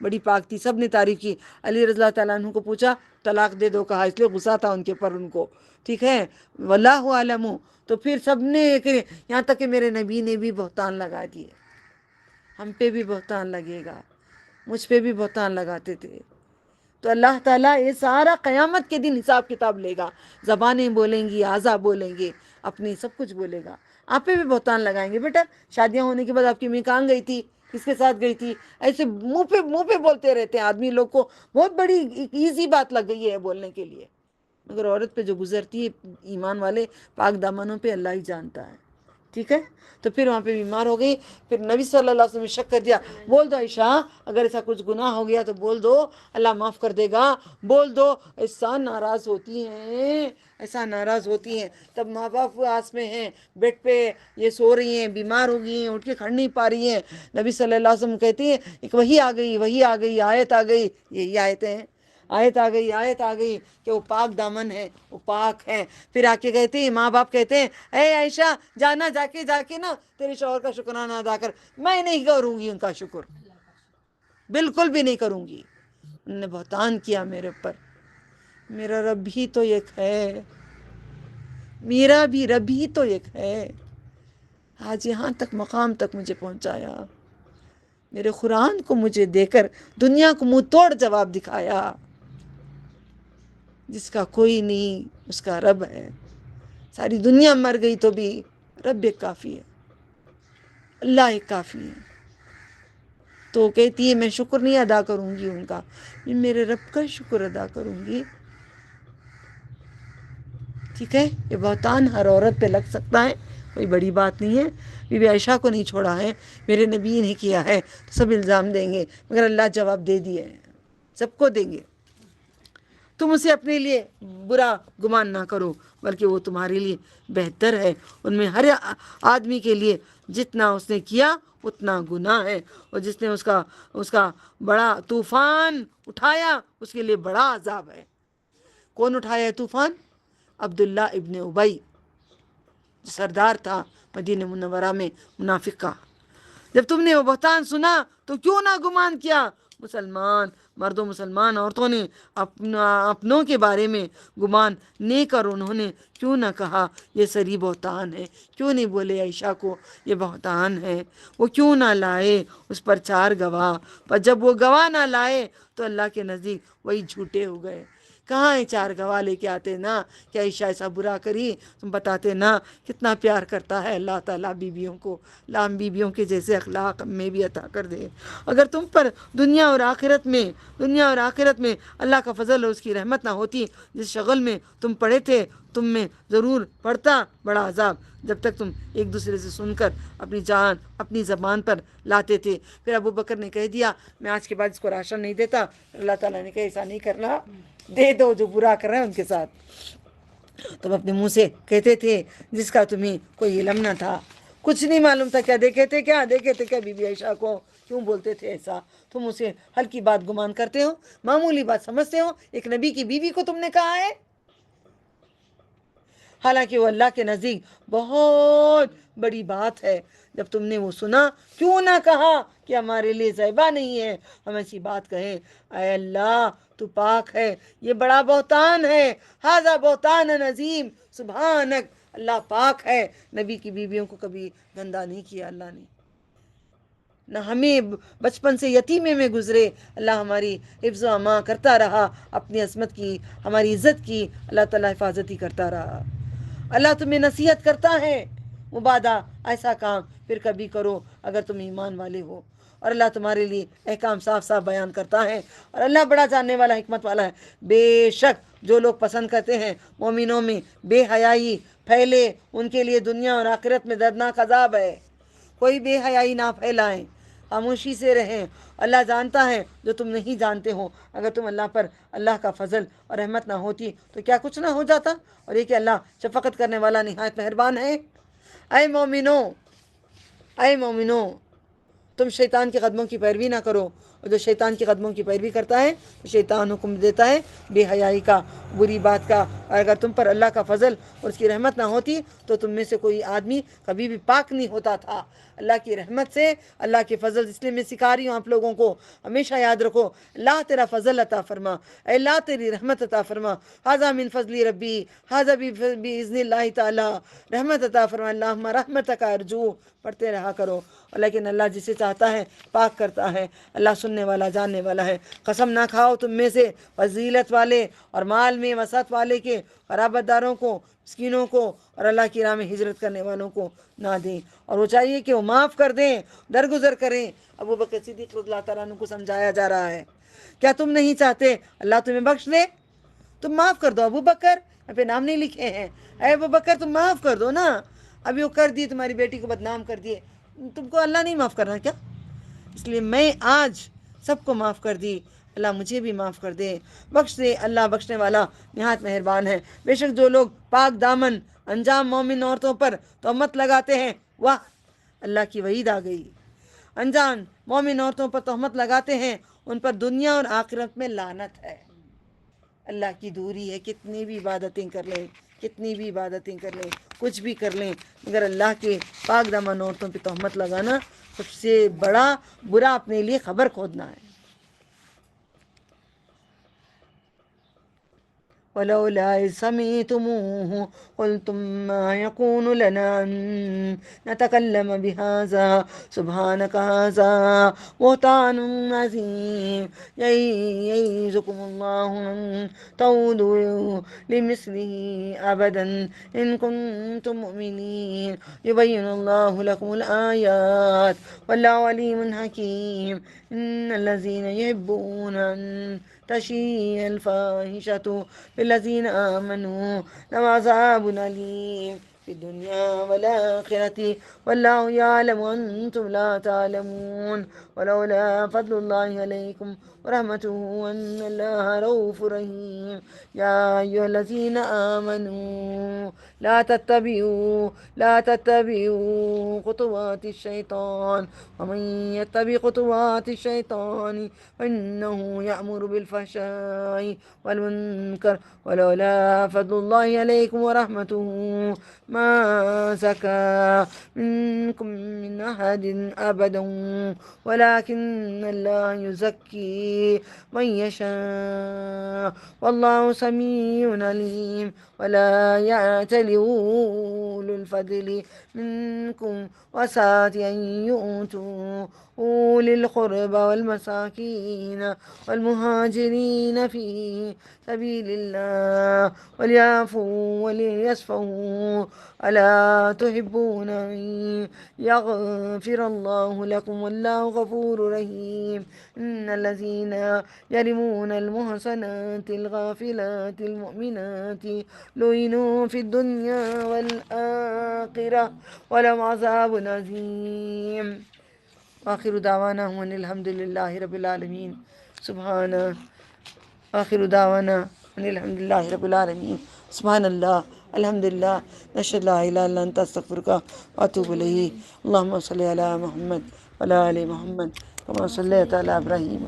بڑی پاک تھی، سب نے تعریف کی۔ علی رضی اللہ تعالیٰ عنہ کو پوچھا، طلاق دے دو کہا، اس لیے غصہ تھا ان کے پر ان کو، ٹھیک ہے، واللہ عالم۔ تو پھر سب نے، یہاں تک کہ میرے نبی نے بھی بہتان لگا دیے، ہم پہ بھی بہتان لگے گا، مجھ پہ بھی بہتان لگاتے تھے۔ تو اللہ تعالیٰ یہ سارا قیامت کے دن حساب کتاب لے گا، زبانیں بولیں گی، اعضا بولیں گے، اپنی سب کچھ بولے گا، آپ پہ بھی بہتان لگائیں گے۔ بیٹا شادیاں ہونے کے بعد آپ کی امی کہاں گئی تھی، کس کے ساتھ گئی تھی، ایسے منہ پہ بولتے رہتے ہیں آدمی، لوگ کو بہت بڑی ایزی بات لگ گئی ہے بولنے کے لیے، مگر عورت پہ جو گزرتی ہے ایمان والے پاک دامنوں پہ اللہ ہی جانتا ہے، ٹھیک ہے۔ تو پھر وہاں پہ بیمار ہو گئی، پھر نبی صلی اللہ علیہ وسلم نے شک کر دیا، بول دو عائشہ اگر ایسا کچھ گناہ ہو گیا تو بول دو، اللہ معاف کر دے گا، بول دو۔ ایسا ناراض ہوتی ہیں، ایسا ناراض ہوتی ہیں، تب ماں باپ آس میں ہیں، بیڈ پہ یہ سو رہی ہیں، بیمار ہو گئی ہیں، اٹھ کے کھڑ نہیں پا رہی ہیں، نبی صلی اللہ علیہ وسلم کہتے ہیں ایک وحی آ گئی، وحی آ گئی، آیت آ گئی، یہی آیتیں ہیں، آیت آ گئی، آیت آ گئی کہ وہ پاک دامن ہے، وہ پاک ہے۔ پھر آ کے کہتے ہیں، ماں باپ کہتے ہیں، اے عائشہ جانا، جا کے نا تیرے شوہر کا شکرانہ ادا کر۔ میں نہیں کروں گی ان کا شکر، بالکل بھی نہیں کروں گی، انہوں نے بہتان کیا میرے اوپر، میرا رب ہی تو ایک ہے، میرا بھی رب ہی تو ایک ہے، آج یہاں تک مقام تک مجھے پہنچایا، میرے قرآن کو مجھے دے کر دنیا کو منہ توڑ جواب دکھایا۔ جس کا کوئی نہیں اس کا رب ہے. ساری دنیا مر گئی تو بھی رب ایک کافی ہے, اللہ ایک کافی ہے. تو کہتی ہے میں شکر نہیں ادا کروں گی ان کا, میں میرے رب کا شکر ادا کروں گی. ٹھیک ہے, یہ بہتان ہر عورت پہ لگ سکتا ہے, کوئی بڑی بات نہیں ہے. بی بی عائشہ کو نہیں چھوڑا ہے, میرے نبی نے کیا ہے تو سب الزام دیں گے, مگر اللہ جواب دے دیے ہیں, سب کو دیں گے. تم اسے اپنے لیے برا گمان نہ کرو, بلکہ وہ تمہارے لیے بہتر ہے. ان میں ہر آدمی کے لیے جتنا اس نے کیا اتنا گناہ ہے, اور جس نے اس کا بڑا طوفان اٹھایا اس کے لیے بڑا عذاب ہے. کون اٹھایا ہے طوفان؟ عبداللہ ابن ابی, سردار تھا مدینہ منورہ میں منافق کا. جب تم نے وہ بہتان سنا تو کیوں نہ گمان کیا؟ مسلمان مردوں مسلمان عورتوں نے اپنوں کے بارے میں گمان نیک, اور انہوں نے کیوں نہ کہا یہ سری بہتان ہے؟ کیوں نہیں بولے عائشہ کو یہ بہتان ہے؟ وہ کیوں نہ لائے اس پر 4 گواہ؟ پر جب وہ گواہ نہ لائے تو اللہ کے نزدیک وہی جھوٹے ہو گئے. کہاں ہیں 4 گواہ لے کے آتے نا کہ عائشہ ایسا برا کری, تم بتاتے نا کتنا پیار کرتا ہے اللہ تعالیٰ بیویوں کو, لام بیویوں کے جیسے اخلاق میں بھی عطا کر دے. اگر تم پر دنیا اور آخرت میں اللہ کا فضل اور اس کی رحمت نہ ہوتی, جس شغل میں تم پڑے تھے تم میں ضرور پڑتا بڑا عذاب, جب تک تم ایک دوسرے سے سن کر اپنی جان اپنی زبان پر لاتے تھے. پھر ابو بکر نے کہہ دیا میں آج کے بعد اس کو راشن نہیں دیتا. اللہ تعالیٰ نے کہا ایسا نہیں کرنا, دے دو جو برا کر رہے ہیں ان کے ساتھ. تم اپنے منہ سے کہتے تھے جس کا تمہیں کوئی علم نہ تھا, کچھ نہیں معلوم تھا. کیا دیکھے تھے کیا بی بی عائشہ کو کیوں بولتے تھے ایسا؟ تم اسے ہلکی بات گمان کرتے ہو, معمولی بات سمجھتے ہو. ایک نبی کی بیوی کو تم نے کہا ہے, حالانکہ وہ اللہ کے نزدیک بہت بڑی بات ہے. جب تم نے وہ سنا کیوں نہ کہا کہ ہمارے لیے زیبا نہیں ہے ہم ایسی بات کہیں؟ اے اللہ تو پاک ہے, یہ بڑا بہتان ہے. ھذا بہتان عظیم, سبحانک, اللہ پاک ہے. نبی کی بیویوں کو کبھی گندا نہیں کیا اللہ نے, نہ ہمیں بچپن سے یتیمے میں گزرے. اللہ ہماری حفظ و امان کرتا رہا, اپنی عصمت کی ہماری عزت کی اللہ تعالیٰ حفاظت ہی کرتا رہا. اللہ تمہیں نصیحت کرتا ہے مبادہ ایسا کام پھر کبھی کرو اگر تم ایمان والے ہو, اور اللہ تمہارے لیے احکام صاف صاف بیان کرتا ہے, اور اللہ بڑا جاننے والا حکمت والا ہے. بے شک جو لوگ پسند کرتے ہیں مومنوں میں بے حیائی پھیلے, ان کے لیے دنیا اور آخرت میں دردناک عذاب ہے. کوئی بے حیائی نہ پھیلائیں, خاموشی سے رہیں. اللہ جانتا ہے جو تم نہیں جانتے ہو. اگر تم اللہ پر اللہ کا فضل اور رحمت نہ ہوتی تو کیا کچھ نہ ہو جاتا, اور یہ کہ اللہ شفقت کرنے والا نہایت مہربان ہے. اے مومنو تم شیطان کے قدموں کی پیروی نہ کرو, اور جو شیطان کے قدموں کی پیروی کرتا ہے تو شیطان حکم دیتا ہے بے حیائی کا, بری بات کا. اور اگر تم پر اللہ کا فضل اور اس کی رحمت نہ ہوتی تو تم میں سے کوئی آدمی کبھی بھی پاک نہیں ہوتا تھا. اللہ کی رحمت سے, اللہ کے فضل, اس لیے میں سکھا رہی ہوں آپ لوگوں کو, ہمیشہ یاد رکھو اللہ تیرا فضل عطا فرما, اے اللہ تیری رحمت عطا فرما. ھذا من فضل ربی, ھذا باذن اللہ تعالی, رحمت عطا فرما. اللہم رحمتک ارجو, پڑھتے رہا کرو. لیکن اللہ جسے چاہتا ہے پاک کرتا ہے. اللہ سننے والا جاننے والا ہے. قسم نہ کھاؤ تم میں سے فضیلت والے اور مال میں وسعت والے کے قرابت داروں کو, مسکینوں کو اور اللہ کی راہ میں ہجرت کرنے والوں کو نہ دیں, اور وہ چاہیے کہ وہ معاف کر دیں, درگزر کریں. ابو بکر صدیق رضی اللہ تعالیٰ عنہ کو سمجھایا جا رہا ہے, کیا تم نہیں چاہتے اللہ تمہیں بخش دے؟ تم معاف کر دو ابو بکر, یہاں پہ نام نہیں لکھے ہیں. اے ابو بکر تم معاف کر دو نا, ابھی وہ کر دیے تمہاری بیٹی کو بدنام کر دیے, تم کو اللہ نہیں معاف کرنا کیا؟ اس لیے میں آج سب کو معاف کر دی, اللہ مجھے بھی معاف کر دے, بخش دے. اللہ بخشنے والا نہایت مہربان ہے. بے شک جو لوگ پاک دامن انجام مومن عورتوں پر تہمت لگاتے ہیں, واہ اللہ کی وعید آ گئی. انجان مومن عورتوں پر تہمت لگاتے ہیں, ان پر دنیا اور آخرت میں لعنت ہے. اللہ کی دوری ہے, کتنی بھی عبادتیں کر لیں, کتنی بھی عبادتیں کر لیں, کچھ بھی کر لیں, مگر اللہ کے پاک دامن عورتوں پہ تہمت لگانا سب سے بڑا برا اپنے لیے خبر کھودنا ہے. ولولا إذ سمعتموه قلتم ما يكون لنا أن نتكلم بهذا سبحانك هذا بهتان عظيم يعظكم الله أن تعودوا لمثله أبدا إن كنتم مؤمنين يبين الله لكم الآيات والله عليم حكيم إن الذين يحبون أن تشيع الفاحشة للذين آمنوا لهم عذاب أليم في الدنيا والآخرة والله يعلم وأنتم لا تعلمون ولولا فضل الله عليكم ورحمته أن الله رؤوف رحيم يا أيها الذين آمنوا لا تتبعوا خطوات الشيطان ومن يتبع خطوات الشيطان فإنه يأمر بالفحشاء والمنكر ولولا فضل الله عليكم ورحمته ما زكى منكم من أحد أبدا ولكن الله يزكي من يشاء والله سميع عليم ولا يعتل أولو الفضل منكم وسعة أن يؤتوا أولي القربى والمساكين والمهاجرين في سبيل الله وليعفوا وليصفحوا ألا تحبون أن يغفر الله لكم والله غفور رحيم إن الذين يرمون المحصنات الغافلات المؤمنات لعنوا في الدنيا والآخرة ولهم عذاب عظيم آخر دعوانا أن الحمد لله رب العالمين آخر دعوانا أن الحمد لله رب العالمين سبحان الله الحمد لله نشهد لا إله إلا أنت أستغفرك وأتوب إليه اللهم صل على محمد وعلى آل محمد كما صليت على إبراهيم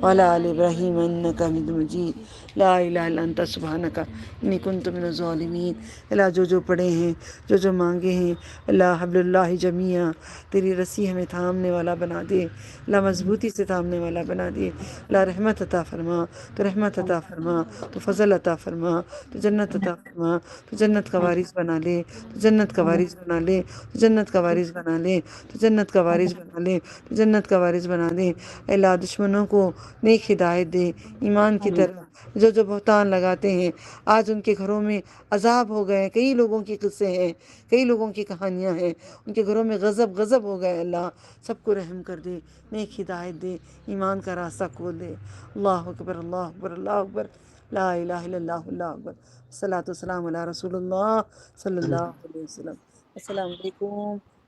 وعلى آل إبراهيم إنك حميد مجيد لا الہ الا انت سبحانک انی کنت من الظالمین. اللہ جو پڑھے ہیں جو مانگے ہیں اللہ حبل اللہ جمیعا تیری رسی ہمیں تھامنے والا بنا دے. اللہ مضبوطی سے تھامنے والا بنا دے. اللہ رحمت عطا فرما، تو رحمت عطا فرما، تو فضل عطا فرما، تو جنت عطا فرما، تو جنت کا وارث بنا لے، تو جنت کا وارث بنا لے، تو جنت کا وارث بنا لے، تو جنت کا وارث بنا لے، تو جنت کا وارث بنا دے. اللہ دشمنوں کو نیک ہدایت دے ایمان کی طرف. جو بہتان لگاتے ہیں آج ان کے گھروں میں عذاب ہو گئے. کئی لوگوں کی قصے ہیں، کئی لوگوں کی کہانیاں ہیں، ان کے گھروں میں غضب ہو گئے. اللہ سب کو رحم کر دے، نیک ہدایت دے، ایمان کا راستہ کھول دے. اللہ اکبر اللہ اکبر اللہ اکبر لا الہ الا اللہ اللہ اکبر. الصلاۃ والسلام علی رسول اللہ صلی اللہ علیہ وسلم. السلام علیکم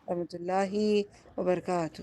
ورحمۃ اللہ وبرکاتہ.